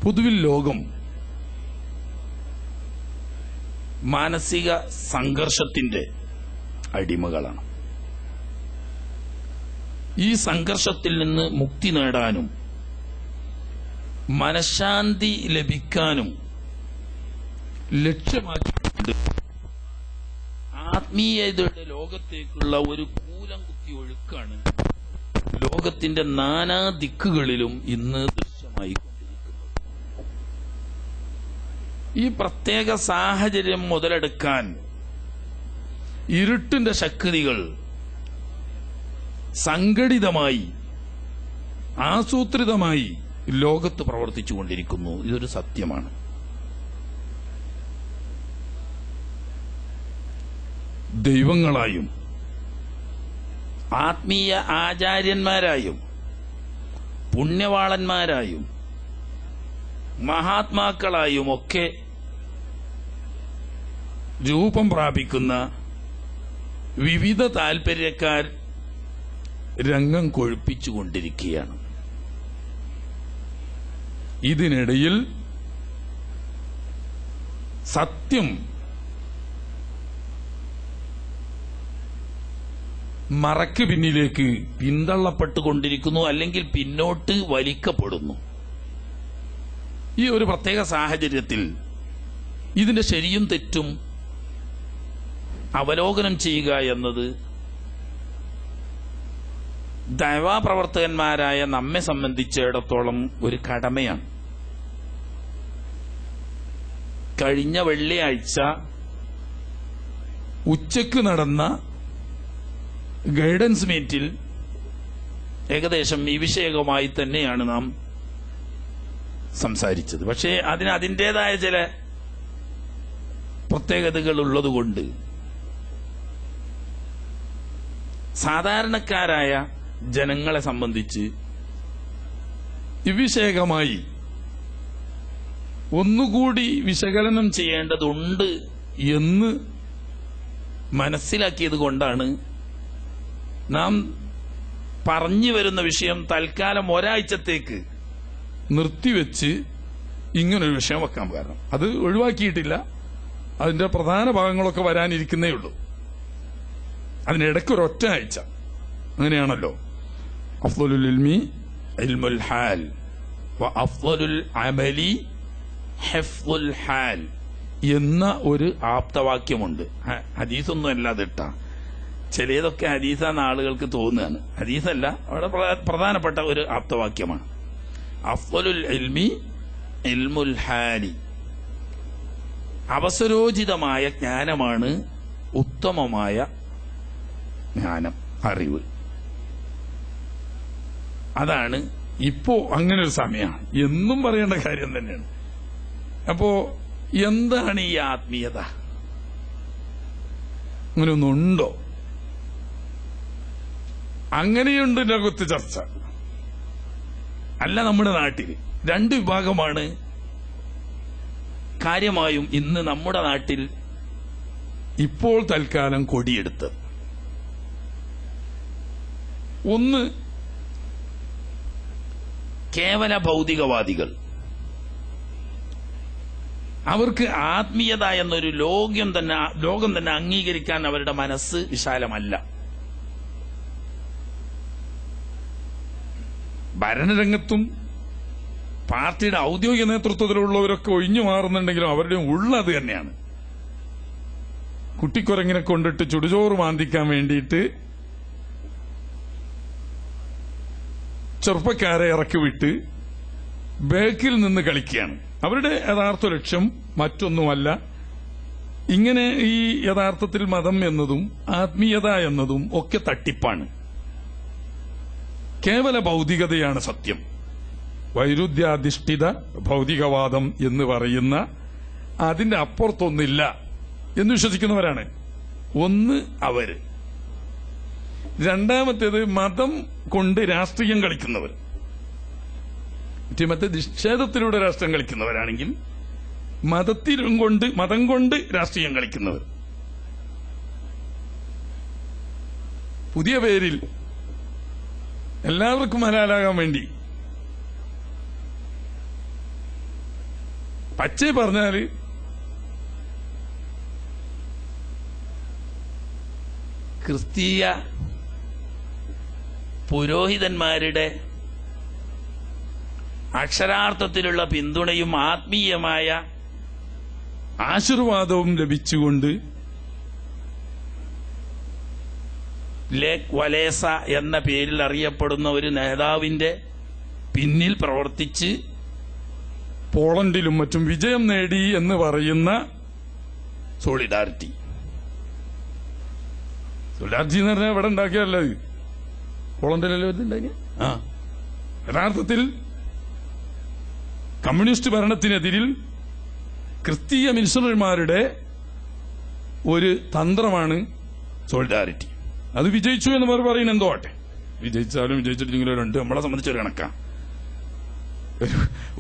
പൊതുവിൽ ലോകം മാനസിക സംഘർഷത്തിന്റെ അടിമകളാണ്. ഈ സംഘർഷത്തിൽ നിന്ന് മുക്തി നേടാനും മനഃശാന്തി ലഭിക്കാനും ലക്ഷ്യമാക്കിക്കൊണ്ട് ആത്മീയതയുടെ ലോകത്തേക്കുള്ള ഒരു കൂലം കുത്തി ഒഴുക്കാണ് ലോകത്തിന്റെ നാനാ ദിക്കുകളിലും ഇന്ന് ദൃശ്യമായി കൊണ്ടിരിക്കുന്നത്. ഈ പ്രത്യേക സാഹചര്യം മുതലെടുക്കാൻ ഇരുട്ടിന്റെ ശക്തികൾ സംഘടിതമായി ആസൂത്രിതമായി ലോകത്ത് പ്രവർത്തിച്ചുകൊണ്ടിരിക്കുന്നു. ഇതൊരു സത്യമാണ്. ദൈവങ്ങളായും ആത്മീയ ആചാര്യന്മാരായും പുണ്യവാളന്മാരായും മഹാത്മാക്കളായും ഒക്കെ രൂപം പ്രാപിക്കുന്ന വിവിധ താൽപര്യക്കാർ രംഗം കൊഴുപ്പിച്ചുകൊണ്ടിരിക്കുകയാണ്. ഇതിനിടയിൽ സത്യം മറയ്ക്ക് പിന്നിലേക്ക് പിന്തള്ളപ്പെട്ടുകൊണ്ടിരിക്കുന്നു, അല്ലെങ്കിൽ പിന്നോട്ട് വലിക്കപ്പെടുന്നു. ഈ ഒരു പ്രത്യേക സാഹചര്യത്തിൽ ഇതിന്റെ ശരിയും തെറ്റും അവലോകനം ചെയ്യുക എന്നത് ദൈവപ്രവർത്തകന്മാരായ നമ്മെ സംബന്ധിച്ചിടത്തോളം ഒരു കടമയാണ്. കഴിഞ്ഞ വെള്ളിയാഴ്ച ഉച്ചയ്ക്ക് നടന്ന ഗൈഡൻസ് മീറ്റിൽ ഏകദേശം ഈ വിഷയവുമായി തന്നെയാണ് നാം സംസാരിച്ചത്. പക്ഷേ അതിന് അതിൻ്റെതായ ചില പ്രത്യേകതകൾ ഉള്ളതുകൊണ്ട് സാധാരണക്കാരായ ജനങ്ങളെ സംബന്ധിച്ച് ഇവിഷയകമായി ഒന്നുകൂടി വിശകലനം ചെയ്യേണ്ടതുണ്ട് എന്ന് മനസ്സിലാക്കിയത് കൊണ്ടാണ് നാം പറഞ്ഞു വരുന്ന വിഷയം തൽക്കാലം ഒരാഴ്ചത്തേക്ക് നിർത്തിവെച്ച് ഇങ്ങനൊരു വിഷയം വെക്കാൻ കാരണം. അത് ഒഴിവാക്കിയിട്ടില്ല, അതിന്റെ പ്രധാന ഭാഗങ്ങളൊക്കെ വരാനിരിക്കുന്നേ ഉള്ളൂ. അതിനിടയ്ക്ക് ഒരൊറ്റ ആഴ്ച, അങ്ങനെയാണല്ലോ. അഫ്ളലുൽ ഇൽമി ഇൽമുൽ ഹാൽ വ അഫ്ളലുൽ അമലി ഹിഫ്ളുൽ ഹാൽ എന്ന ഒരു ആപ്തവാക്യമുണ്ട്. ഹദീസൊന്നും അല്ലാതെ ഇട്ട ചിലതൊക്കെ ഹദീസാന്ന് ആളുകൾക്ക് തോന്നുകയാണ്. ഹദീസല്ല, അവിടെ പ്രധാനപ്പെട്ട ഒരു ആപ്തവാക്യമാണ്. അഫ്ളലുൽ ഇൽമി ഇൽമുൽ ഹാലി, അവസരോചിതമായ ജ്ഞാനമാണ് ഉത്തമമായ ജ്ഞാനം, അറിവ്. അതാണ് ഇപ്പോ അങ്ങനെ ഒരു സമയമാണ് എന്നും പറയേണ്ട കാര്യം തന്നെയാണ്. അപ്പോ എന്താണ് ഈ ആത്മീയത? അങ്ങനെയൊന്നുണ്ടോ? അങ്ങനെയുണ്ട് ലോകത്ത് ചർച്ച. അല്ല, നമ്മുടെ നാട്ടിൽ രണ്ട് വിഭാഗമാണ് കാര്യമായും ഇന്ന് നമ്മുടെ നാട്ടിൽ ഇപ്പോൾ തൽക്കാലം കൊടിയെടുത്ത്. ഒന്ന് കേവല ഭൗതികവാദികൾ. അവർക്ക് ആത്മീയത എന്നൊരു ലോകം തന്നെ അംഗീകരിക്കാൻ അവരുടെ മനസ്സ് വിശാലമല്ല. ഭരണരംഗത്തും പാർട്ടിയുടെ ഔദ്യോഗിക നേതൃത്വത്തിലുള്ളവരൊക്കെ ഒഴിഞ്ഞു മാറുന്നുണ്ടെങ്കിലും അവരുടെ ഉള്ളത് തന്നെയാണ്. കുട്ടിക്കുരങ്ങിനെ കൊണ്ടിട്ട് ചുടുചോറ് മാന്തിക്കാൻ വേണ്ടിയിട്ട് ചെറുപ്പക്കാരെ ഇറക്കി വിട്ട് ബേക്കിൽ നിന്ന് കളിക്കുകയാണ്. അവരുടെ യഥാർത്ഥ ലക്ഷ്യം മറ്റൊന്നുമല്ല. ഇങ്ങനെ ഈ യഥാർത്ഥത്തിൽ മതം എന്നതും ആത്മീയത എന്നതും ഒക്കെ തട്ടിപ്പാണ്. കേവല ഭൗതികതയാണ് സത്യം. വൈരുദ്ധ്യാധിഷ്ഠിത ഭൗതികവാദം എന്ന് പറയുന്ന അതിന്റെ അപ്പുറത്തൊന്നില്ല എന്ന് വിശ്വസിക്കുന്നവരാണ് ഒന്ന് അവര്. രണ്ടാമത്തേത് മതം കൊണ്ട് രാഷ്ട്രീയം കളിക്കുന്നവർ. മറ്റേ നിഷേധത്തിലൂടെ രാഷ്ട്രീയം കളിക്കുന്നവരാണെങ്കിൽ മതം കൊണ്ട് രാഷ്ട്രീയം കളിക്കുന്നവർ. പുതിയ പേരിൽ എല്ലാവർക്കും ഹലാലാകാൻ വേണ്ടി പച്ചേ പറഞ്ഞാല് ക്രിസ്തീയ പുരോഹിതന്മാരുടെ അക്ഷരാർത്ഥത്തിലുള്ള പിന്തുണയും ആത്മീയമായ ആശീർവാദവും ലഭിച്ചുകൊണ്ട് ലേക് വലേസ എന്ന പേരിൽ അറിയപ്പെടുന്ന ഒരു നേതാവിന്റെ പിന്നിൽ പ്രവർത്തിച്ച് പോളണ്ടിലും മറ്റും വിജയം നേടി എന്ന് പറയുന്ന സോളിഡാരിറ്റി എന്ന് പറഞ്ഞാൽ ഇവിടെ ഉണ്ടാക്കിയല്ല, പോളണ്ടിലല്ലോ ഉണ്ടാക്കിയ. യഥാർത്ഥത്തിൽ കമ്മ്യൂണിസ്റ്റ് ഭരണത്തിനെതിരിൽ ക്രിസ്തീയ മിഷണറിമാരുടെ ഒരു തന്ത്രമാണ് സോളിഡാരിറ്റി. അത് വിജയിച്ചു എന്ന് പറയുന്നത് എന്തോ ആട്ടെ, വിജയിച്ചാലും വിജയിച്ചിട്ടില്ലെങ്കിലും രണ്ട് നമ്മളെ സംബന്ധിച്ചൊരു കണക്കാണ്.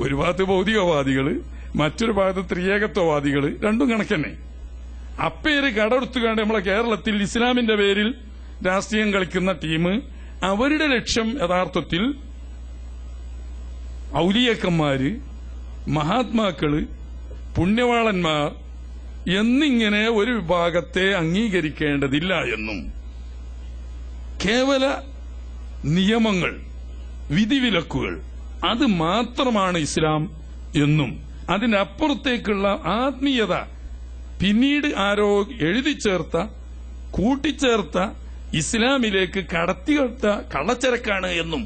ഒരു ഭാഗത്ത് ഭൗതികവാദികള്, മറ്റൊരു ഭാഗത്ത് ത്രിയേകത്വവാദികള്, രണ്ടും കണക്കന്നെ. അപ്പേര് കടമെടുത്തുകൊണ്ട് നമ്മളെ കേരളത്തിൽ ഇസ്ലാമിന്റെ പേരിൽ രാഷ്ട്രീയം കളിക്കുന്ന ടീം, അവരുടെ ലക്ഷ്യം യഥാർത്ഥത്തിൽ ഔലിയക്കന്മാര്, മഹാത്മാക്കള്, പുണ്യവാളന്മാർ എന്നിങ്ങനെ ഒരു വിഭാഗത്തെ അംഗീകരിക്കേണ്ടതില്ല എന്നും കേവല നിയമങ്ങൾ, വിധിവിലക്കുകൾ അത് മാത്രമാണ് ഇസ്ലാം എന്നും അതിനപ്പുറത്തേക്കുള്ള ആത്മീയത പിന്നീട് ആരോ എഴുതി ചേർത്ത, കൂട്ടിച്ചേർത്ത ഇസ്ലാമിലേക്ക് കടത്തിവെട്ട കള്ളച്ചരക്കാണ് എന്നും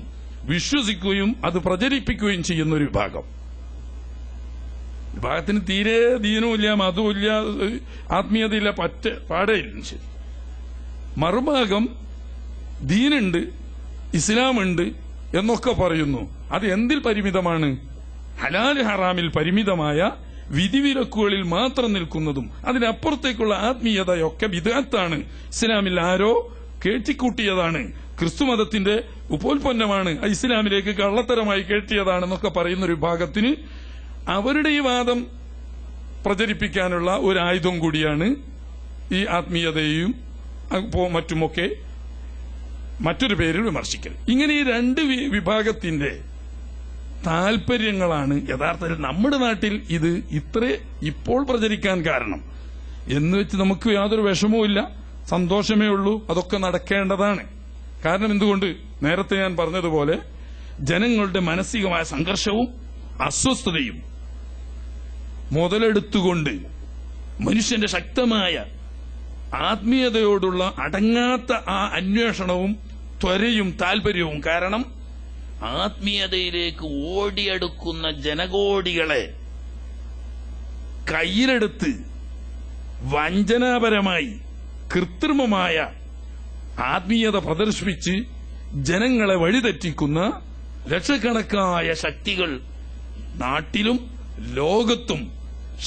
വിശ്വസിക്കുകയും അത് പ്രചരിപ്പിക്കുകയും ചെയ്യുന്ന ഒരു വിഭാഗം. വിഭാഗത്തിന് തീരെ ദീനുമില്ല, മതവുമില്ല, ആത്മീയതയില്ല, പാടേയില്ല. ശരി. മറുഭാഗം ദീനുണ്ട്, ഇസ്ലാമുണ്ട് എന്നൊക്കെ പറയുന്നു. അത് എന്തിൽ പരിമിതമാണ്? ഹലാൽ ഹറാമിൽ പരിമിതമായ വിധിവിലക്കുകളിൽ മാത്രം നിൽക്കുന്നതും അതിനപ്പുറത്തേക്കുള്ള ആത്മീയതയൊക്കെ ബിദ്അത്താണ്, ഇസ്ലാമിൽ ആരോ കേട്ടിക്കൂട്ടിയതാണ്, ക്രിസ്തുമതത്തിന്റെ ഉപോൽപ്പന്നമാണ്, ഇസ്ലാമിലേക്ക് കള്ളത്തരമായി കേട്ടിയതാണെന്നൊക്കെ പറയുന്ന ഒരു വിഭാഗത്തിന് അവരുടെ ഈ വാദം പ്രചരിപ്പിക്കാനുള്ള ഒരു ആയുധം കൂടിയാണ് ഈ ആത്മീയതയും മറ്റുമൊക്കെ മറ്റൊരു പേരിൽ വിമർശിക്കൽ. ഇങ്ങനെ ഈ രണ്ട് വിഭാഗത്തിന്റെ താൽപര്യങ്ങളാണ് യഥാർത്ഥത്തിൽ നമ്മുടെ നാട്ടിൽ ഇത് ഇത്ര ഇപ്പോൾ പ്രചരിക്കാൻ കാരണം. എന്ന് വെച്ച് നമുക്ക് യാതൊരു വിഷമവും ഇല്ല, സന്തോഷമേ ഉള്ളൂ. അതൊക്കെ നടക്കേണ്ടതാണ്. കാരണം എന്തുകൊണ്ട്? നേരത്തെ ഞാൻ പറഞ്ഞതുപോലെ ജനങ്ങളുടെ മാനസികമായ സംഘർഷവും അസ്വസ്ഥതയും മുതലെടുത്തുകൊണ്ട് മനുഷ്യന്റെ ശക്തമായ ആത്മീയതയോടുള്ള അടങ്ങാത്ത ആ അന്വേഷണവും ത്വരയും താൽപര്യവും കാരണം ആത്മീയതയിലേക്ക് ഓടിയെടുക്കുന്ന ജനകോടികളെ കയ്യിലെടുത്ത് വഞ്ചനാപരമായി കൃത്രിമമായ ആത്മീയത പ്രദർശിപ്പിച്ച് ജനങ്ങളെ വഴിതെറ്റിക്കുന്ന ലക്ഷക്കണക്കായ ശക്തികൾ നാട്ടിലും ലോകത്തും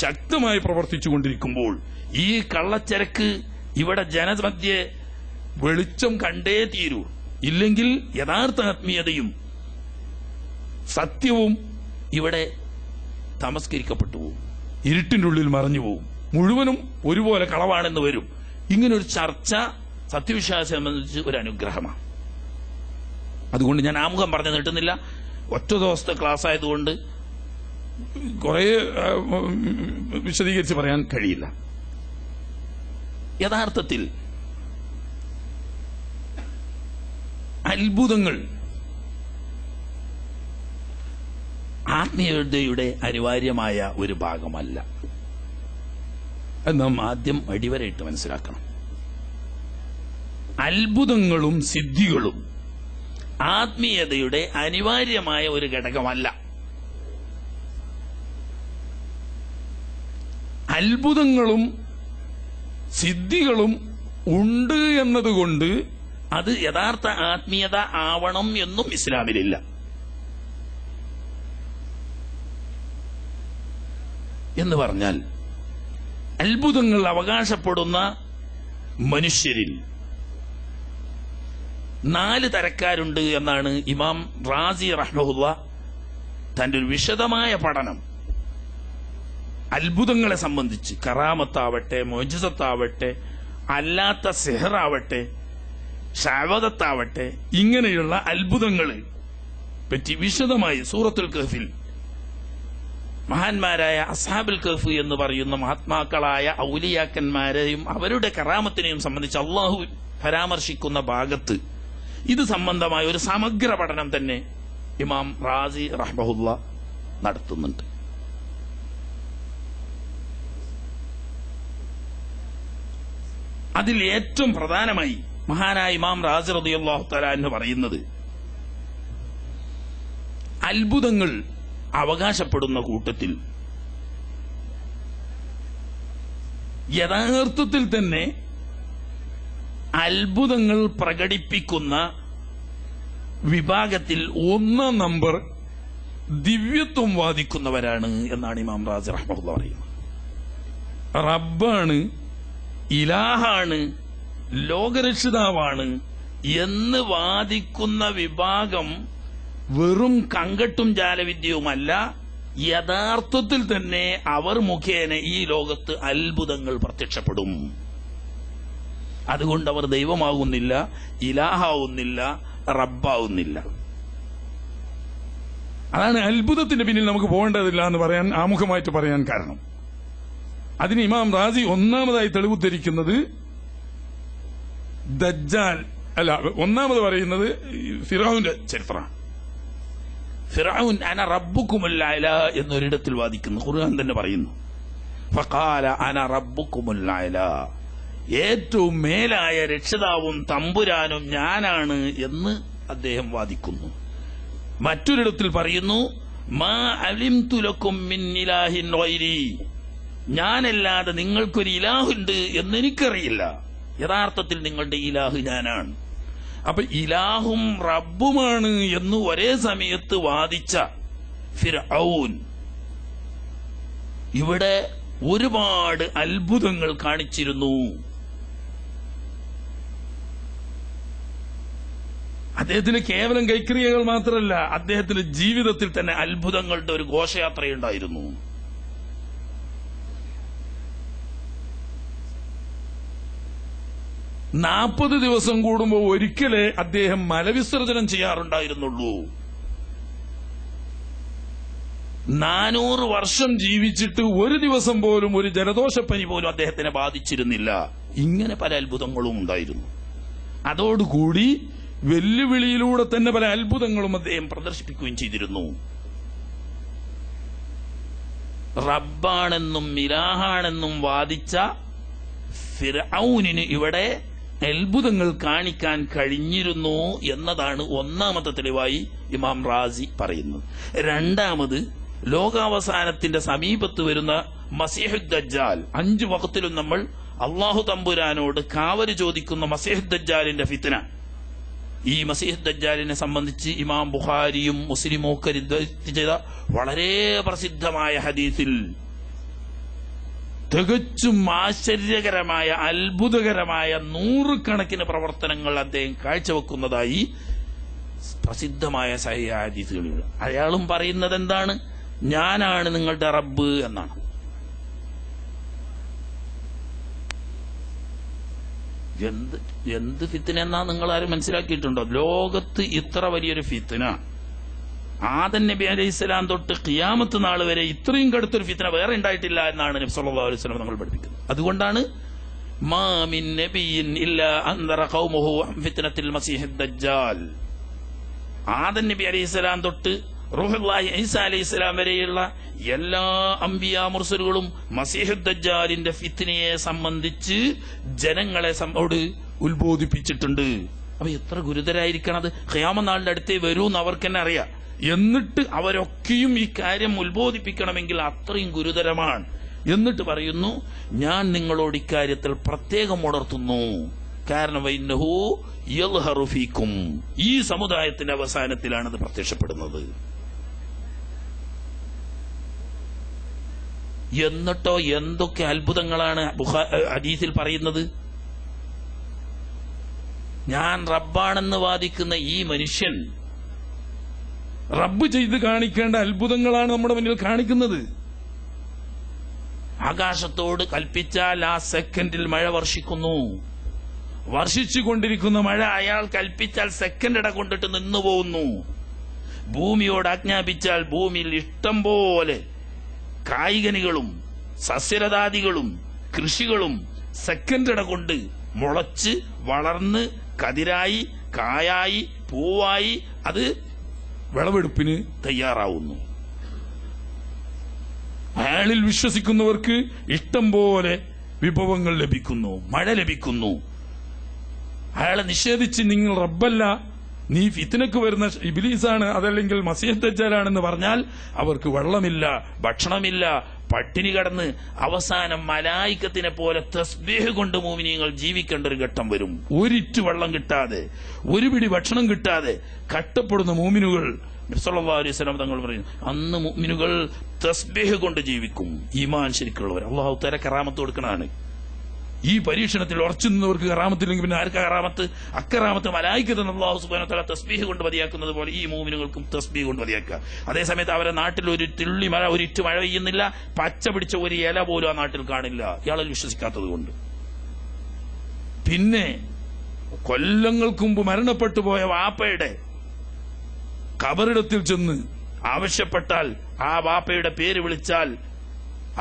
ശക്തമായി പ്രവർത്തിച്ചുകൊണ്ടിരിക്കുമ്പോൾ ഈ കള്ളച്ചരക്ക് ഇവിടെ ജനമധ്യേ വെളിച്ചം കണ്ടേ തീരൂ. ഇല്ലെങ്കിൽ യഥാർത്ഥ ആത്മീയതയും സത്യവും ഇവിടെ തമസ്കരിക്കപ്പെട്ടു പോകും, ഇരുട്ടിന്റെ ഉള്ളിൽ മറഞ്ഞു പോകും, മുഴുവനും ഒരുപോലെ കളവാണെന്ന് വരും. ഇങ്ങനൊരു ചർച്ച സത്യവിശ്വാസം സംബന്ധിച്ച് ഒരു അനുഗ്രഹമാണ്. അതുകൊണ്ട് ഞാൻ ആമുഖം പറഞ്ഞു നീട്ടുന്നില്ല. ഒറ്റ ദിവസത്തെ ക്ലാസ് ആയതുകൊണ്ട് കുറെ വിശദീകരിച്ച് പറയാൻ കഴിയില്ല. യഥാർത്ഥത്തിൽ അത്ഭുതങ്ങൾ ആത്മീയതയുടെ അനിവാര്യമായ ഒരു ഭാഗമല്ല. അത് നാം ആദ്യം അടിവരയിട്ട് മനസ്സിലാക്കണം. അത്ഭുതങ്ങളും സിദ്ധികളും ആത്മീയതയുടെ അനിവാര്യമായ ഒരു ഘടകമല്ല. അത്ഭുതങ്ങളും സിദ്ധികളും ഉണ്ട് എന്നതുകൊണ്ട് അത് യഥാർത്ഥ ആത്മീയത ആവണം എന്നും ഇസ്ലാമിലില്ല. എന്ന് പറഞ്ഞാൽ അത്ഭുതങ്ങൾ അവകാശപ്പെടുന്ന മനുഷ്യരിൽ 4 തരക്കാരുണ്ട് എന്നാണ് ഇമാം റാസി റഹ്മഹുല്ലാ തന്റെ ഒരു വിശദമായ പഠനം അത്ഭുതങ്ങളെ സംബന്ധിച്ച്, കറാമത്താവട്ടെ, മുഅ്ജിസത്താവട്ടെ, അല്ലാത്ത സിഹറാവട്ടെ, ശഅവദത്താവട്ടെ, ഇങ്ങനെയുള്ള അത്ഭുതങ്ങളെ പറ്റി വിശദമായി സൂറത്തുൽ കഹ്ഫിൽ മഹാന്മാരായ അസ്ഹാബുൽ കഹ്ഫ് എന്ന് പറയുന്ന മഹാത്മാക്കളായ ഔലിയാക്കന്മാരെയും അവരുടെ കറാമത്തിനെയും സംബന്ധിച്ച് അള്ളാഹു പരാമർശിക്കുന്ന ഭാഗത്ത് ഇത് സംബന്ധമായ ഒരു സമഗ്ര പഠനം തന്നെ ഇമാം റാസി റഹ്മഹുല്ല നടത്തുന്നുണ്ട്. അതിൽ ഏറ്റവും പ്രധാനമായി മഹാനായ ഇമാം റാസി റളിയല്ലാഹു തആല എന്ന് പറയുന്നത്, അത്ഭുതങ്ങൾ അവകാശപ്പെടുന്ന കൂട്ടത്തിൽ യഥാർത്ഥത്തിൽ തന്നെ അത്ഭുതങ്ങൾ പ്രകടിപ്പിക്കുന്ന വിഭാഗത്തിൽ 1 നമ്പർ ദിവ്യത്വം വാദിക്കുന്നവരാണ് എന്നാണ് ഇമാം റാസി റഹ്മത്തുള്ളാഹി പറയുന്നത്. റബ്ബാണ്, ഇലാഹാണ്, ലോകരക്ഷിതാവാണ് എന്ന് വാദിക്കുന്ന വിഭാഗം വെറും കങ്കട്ടും ജാലവിദ്യയുമല്ല, യഥാർത്ഥത്തിൽ തന്നെ അവർ മുഖേന ഈ ലോകത്ത് അത്ഭുതങ്ങൾ പ്രത്യക്ഷപ്പെടും. അതുകൊണ്ട് അവർ ദൈവമാകുന്നില്ല, ഇലാഹാവുന്നില്ല, റബ്ബാവുന്നില്ല. അതാണ് അത്ഭുതത്തിന്റെ പിന്നിൽ നമുക്ക് പോകേണ്ടതില്ല എന്ന് പറയാൻ ആമുഖമായിട്ട് പറയാൻ കാരണം. അതിന് ഇമാം റാസി ഒന്നാമതായി തെളിവുദ്ധരിക്കുന്നത് ദജ്ജാൽ അല്ല, ഒന്നാമത് പറയുന്നത് ഫിറഔന്റെ ചരിത്രമാണ്. ഫിറഔൻ അന റബ്ബുക്കുമുൽ അഅ്ലാ എന്നൊരിടത്തിൽ വാദിക്കുന്നു. ഖുർആൻ തന്നെ പറയുന്നു, ഫഖാല അന റബ്ബുക്കുമുൽ അഅ്ലാ, ഏറ്റവും മേലായ രക്ഷിതാവും തമ്പുരാനും ഞാനാണ് എന്ന് അദ്ദേഹം വാദിക്കുന്നു. മറ്റൊരിടത്തിൽ പറയുന്നു, മാ അലിംതു ലക്കും മിൻ ഇലാഹിൻ ഗൈരി, ഞാനല്ലാതെ നിങ്ങൾക്കൊരു ഇലാഹുണ്ട് എന്നെനിക്കറിയില്ല, യഥാർത്ഥത്തിൽ നിങ്ങളുടെ ഇലാഹ് ഞാനാണ്. അപ്പൊ ഇലാഹും റബ്ബുമാണ് എന്ന് ഒരേ സമയത്ത് വാദിച്ച ഫിർഔൻ ഇവിടെ ഒരുപാട് അത്ഭുതങ്ങൾ കാണിച്ചിരുന്നു. അദ്ദേഹത്തിന് കേവലം കൈക്രിയകൾ മാത്രമല്ല, അദ്ദേഹത്തിന്റെ ജീവിതത്തിൽ തന്നെ അത്ഭുതങ്ങളുടെ ഒരു ഘോഷയാത്രയുണ്ടായിരുന്നു. നാൽപ്പത് ദിവസം കൂടുമ്പോൾ ഒരിക്കലേ അദ്ദേഹം മലവിസർജനം ചെയ്യാറുണ്ടായിരുന്നുള്ളൂ. 400 വർഷം ജീവിച്ചിട്ട് ഒരു ദിവസം പോലും ഒരു ജലദോഷപ്പനി പോലും അദ്ദേഹത്തിനെ ബാധിച്ചിരുന്നില്ല. ഇങ്ങനെ പല അത്ഭുതങ്ങളും ഉണ്ടായിരുന്നു. അതോടുകൂടി വെല്ലുവിളിയിലൂടെ തന്നെ പല അത്ഭുതങ്ങളും അദ്ദേഹം പ്രദർശിപ്പിക്കുകയും ചെയ്തിരുന്നു. റബ്ബാണെന്നും ഇലാഹാണെന്നും വാദിച്ച ഫിർഔനിന് ഇവിടെ അത്ഭുതങ്ങൾ കാണിക്കാൻ കഴിഞ്ഞിരുന്നു എന്നതാണ് ഒന്നാമത്തെ തെളിവായി ഇമാം റാസി പറയുന്നത്. രണ്ടാമത്, ലോകാവസാനത്തിന്റെ സമീപത്ത് വരുന്ന മസീഹുദ് ദജ്ജാൽ, 5 വഖത്തിലും നമ്മൾ അള്ളാഹു തമ്പുരാനോട് കാവല് ചോദിക്കുന്ന മസീഹുദ് ദജ്ജാലിന്റെ ഫിത്ന. ഈ മസീഹുദ് ദജ്ജാലിനെ സംബന്ധിച്ച് ഇമാം ബുഖാരിയും മുസ്ലിമും ഒക്കെ റിവായത്ത് ചെയ്ത വളരെ പ്രസിദ്ധമായ ഹദീസിൽ തികച്ചും ആശ്ചര്യകരമായ അത്ഭുതകരമായ 100 കണക്കിന് പ്രവർത്തനങ്ങൾ അദ്ദേഹം കാഴ്ചവെക്കുന്നതായി പ്രസിദ്ധമായ സഹീഹ് ഹദീസുകളിൽ. അയാളും പറയുന്നത് എന്താണ്? ഞാനാണ് നിങ്ങളുടെ റബ്ബ് എന്നാണ്. എന്ത് ഫിത്ന എന്നാ നിങ്ങൾ ആരും മനസ്സിലാക്കിയിട്ടുണ്ടോ? ലോകത്ത് ഇത്ര വലിയൊരു ഫിത്ന ആദം നബി അലൈഹിസ്സലാം തൊട്ട് ഖിയാമത്ത് നാൾ വരെ ഇത്രയും കടുത്തൊരു ഫിത്ന വേറെ ഉണ്ടായിട്ടില്ല എന്നാണ് നബി സല്ലല്ലാഹു അലൈഹി വസല്ലം നമ്മൾ പഠിപ്പിക്കുന്നത്. അതുകൊണ്ടാണ് മാ മിൻ നബിയിൻ ഇല്ലാ അൻദറ ഖൗമുഹു അൻ ഫിത്നത്തിൽ മസീഹിദ് ദജ്ജാൽ. ആദം നബി അലൈഹിസ്സലാം തൊട്ട് റൂഹുല്ലാഹി ഈസാ അലൈഹിസ്സലാം വരെയുള്ള എല്ലാ അംബിയാ മുർസലുകളും മസീഹുദ് ദജ്ജാലിന്റെ ഫിത്നയെ സംബന്ധിച്ച് ജനങ്ങളെ ഉത്ബോധിപ്പിച്ചിട്ടുണ്ട്. അപ്പൊ എത്ര ഗുരുതരായിരിക്കണം അത്. ഖിയാമത്ത് നാളിന്റെ അടുത്തേ വരൂന്ന് അവർക്ക് തന്നെ അറിയാം. എന്നിട്ട് അവരൊക്കെയും ഈ കാര്യം ഉത്ബോധിപ്പിക്കണമെങ്കിൽ അത്രയും ഗുരുതരമാണ്. എന്നിട്ട് പറയുന്നു, ഞാൻ നിങ്ങളോട് ഇക്കാര്യത്തിൽ പ്രത്യേകം ഉണർത്തുന്നു. കാരണം വൈന്നഹു യൽഹറു ഫീക്കും, ഈ സമുദായത്തിന്റെ അവസാനത്തിലാണ് ഇത് പ്രത്യക്ഷപ്പെടുന്നത്. എന്നിട്ടോ എന്തൊക്കെ അത്ഭുതങ്ങളാണ് ഹദീസിൽ പറയുന്നത്. ഞാൻ റബ്ബാണെന്ന് വാദിക്കുന്ന ഈ മനുഷ്യൻ റബ്ബ് ചെയ്ത് കാണിക്കേണ്ട അത്ഭുതങ്ങളാണ് നമ്മുടെ മുന്നിൽ കാണിക്കുന്നത്. ആകാശത്തോട് കൽപ്പിച്ചാൽ ആ സെക്കൻഡിൽ മഴ വർഷിക്കുന്നു. വർഷിച്ചുകൊണ്ടിരിക്കുന്ന മഴ അയാൾ കൽപ്പിച്ചാൽ സെക്കൻഡ് ഇട കൊണ്ടിട്ട് നിന്നു പോകുന്നു. ഭൂമിയോട് ആജ്ഞാപിച്ചാൽ ഭൂമിയിൽ ഇഷ്ടം പോലെ കായികനികളും സസ്യലതാദികളും കൃഷികളും സെക്കൻഡിട കൊണ്ട് മുളച്ച് വളർന്ന് കതിരായി കായായി പൂവായി അത് വിളവെടുപ്പിന് തയ്യാറാവുന്നു. അയാളിൽ വിശ്വസിക്കുന്നവർക്ക് ഇഷ്ടം പോലെ വിഭവങ്ങൾ ലഭിക്കുന്നു, മഴ ലഭിക്കുന്നു. അയാളെ നിഷേധിച്ച് നിങ്ങൾ റബ്ബല്ല, നീ ഫിത്നക്ക് വരുന്ന ഇബ്ലീസാണ്, അതല്ലെങ്കിൽ മസീഹ് ദജ്ജാലാണെന്ന് പറഞ്ഞാൽ അവർക്ക് വെള്ളമില്ല, ഭക്ഷണമില്ല, പട്ടിണി കടന്ന് അവസാനം മലായിക്കത്തിനെ പോലെ തസ്ബീഹ് കൊണ്ട് മുഅ്മിനീങ്ങൾ ജീവിക്കേണ്ട ഒരു ഘട്ടം വരും. ഒരിറ്റു വെള്ളം കിട്ടാതെ, ഒരു പിടി ഭക്ഷണം കിട്ടാതെ കഷ്ടപ്പെടുന്ന മുഅ്മിനുകൾ നബി സല്ലല്ലാഹു അലൈഹി വസല്ലം തങ്ങൾ പറയുന്നു, അന്ന് മുഅ്മിനുകൾ തസ്ബീഹ് കൊണ്ട് ജീവിക്കും. ഈമാൻ ശരിക്കുള്ളവർ അല്ലാഹു തആല കറാമത്ത് കൊടുക്കണതാണ്. ഈ പരീക്ഷണത്തിൽ ഉറച്ചു നിന്നവർക്ക് കറാമത്തില്ലെങ്കിൽ പിന്നെ ആർക്കാ കറാമത്ത്? അക്കറാമത്ത് മലായിക്കത്ത് അല്ലാഹു സുബ്ഹാനഹു വ തആല തസ്ബീഹ് കൊണ്ട് മതിയാക്കുന്നത് പോലെ ഈ മുഅ്മിനുകൾക്കും തസ്ബീഹ് കൊണ്ട് മതിയാക്കുക. അതേസമയത്ത് അവരെ നാട്ടിൽ ഒരു തുള്ളി മഴ, ഒരിറ്റു മഴ പെയ്യുന്നില്ല, പച്ച പിടിച്ച ഒരു ഇല പോലും ആ നാട്ടിൽ കാണില്ല, ഇയാളിൽ വിശ്വസിക്കാത്തത് കൊണ്ട്. പിന്നെ കൊല്ലങ്ങൾക്ക് മുമ്പ് മരണപ്പെട്ടു പോയ വാപ്പയുടെ ഖബറിടത്തിൽ ചെന്ന് ആവശ്യപ്പെട്ടാൽ ആ വാപ്പയുടെ പേര് വിളിച്ചാൽ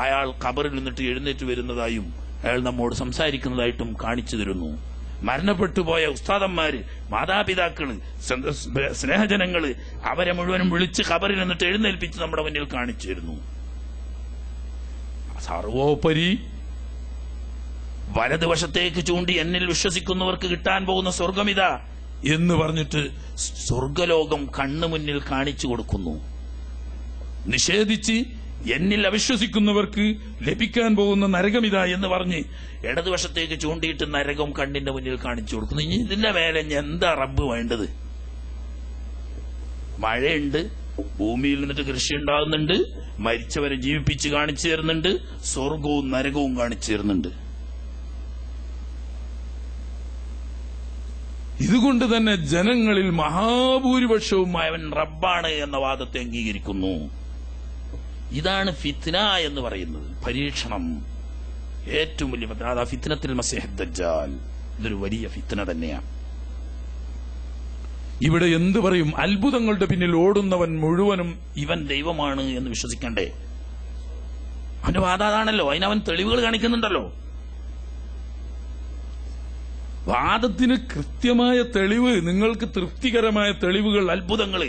അയാൾ ഖബറിൽ നിന്നിട്ട് എഴുന്നേറ്റ് വരുന്നതായും അയാൾ നമ്മോട് സംസാരിക്കുന്നതായിട്ടും കാണിച്ചു തരുന്നു. മരണപ്പെട്ടുപോയ ഉസ്താദന്മാര്, മാതാപിതാക്കള്, സ്നേഹജനങ്ങള് അവരെ മുഴുവനും വിളിച്ച് ഖബറിൽ നിന്നിട്ട് എഴുന്നേൽപ്പിച്ച് നമ്മുടെ മുന്നിൽ കാണിച്ചു തരുന്നു. സർവോപരി വലതുവശത്തേക്ക് ചൂണ്ടി എന്നിൽ വിശ്വസിക്കുന്നവർക്ക് കിട്ടാൻ പോകുന്ന സ്വർഗമിതാ എന്ന് പറഞ്ഞിട്ട് സ്വർഗലോകം കണ്ണു മുന്നിൽ കാണിച്ചു കൊടുക്കുന്നു. നിഷേധിച്ച് എന്നിൽ അവിശ്വസിക്കുന്നവർക്ക് ലഭിക്കാൻ പോകുന്ന നരകമിതാ എന്ന് പറഞ്ഞ് ഇടതുവശത്തേക്ക് ചൂണ്ടിയിട്ട് നരകം കണ്ണിന്റെ മുന്നിൽ കാണിച്ചു കൊടുക്കുന്നു. ഇനി ഇതിന്റെ മേലെ എന്താ റബ്ബ് വേണ്ടത്? മഴയുണ്ട്, ഭൂമിയിൽ നിന്നിട്ട് കൃഷി ഉണ്ടാകുന്നുണ്ട്, മരിച്ചവരെ ജീവിപ്പിച്ച് കാണിച്ചു തരുന്നുണ്ട്, സ്വർഗവും നരകവും കാണിച്ചു തരുന്നുണ്ട്. ഇതുകൊണ്ട് തന്നെ ജനങ്ങളിൽ മഹാഭൂരിപക്ഷവും അവൻ റബ്ബാണ് എന്ന വാദത്തെ അംഗീകരിക്കുന്നു. ഇതാണ് ഫിത്ന എന്ന് പറയുന്നത്, പരീക്ഷണം. ഏറ്റവും വലിയ ഫിത്ന ഫിത്നത്തുൽ മസീഹ് ദജ്ജാൽ. ഇതൊരു വലിയ ഫിത്ന തന്നെയാണ്. ഇവിടെ എന്തു പറയും? അത്ഭുതങ്ങളുടെ പിന്നിൽ ഓടുന്നവൻ മുഴുവനും ഇവൻ ദൈവമാണ് എന്ന് വിശ്വസിക്കണ്ടേ? അവന്റെ വാദം അതാണല്ലോ, അതിനവൻ തെളിവുകൾ കാണിക്കുന്നുണ്ടല്ലോ. വാദത്തിന് കൃത്യമായ തെളിവ്, നിങ്ങൾക്ക് തൃപ്തികരമായ തെളിവുകൾ, അത്ഭുതങ്ങള്,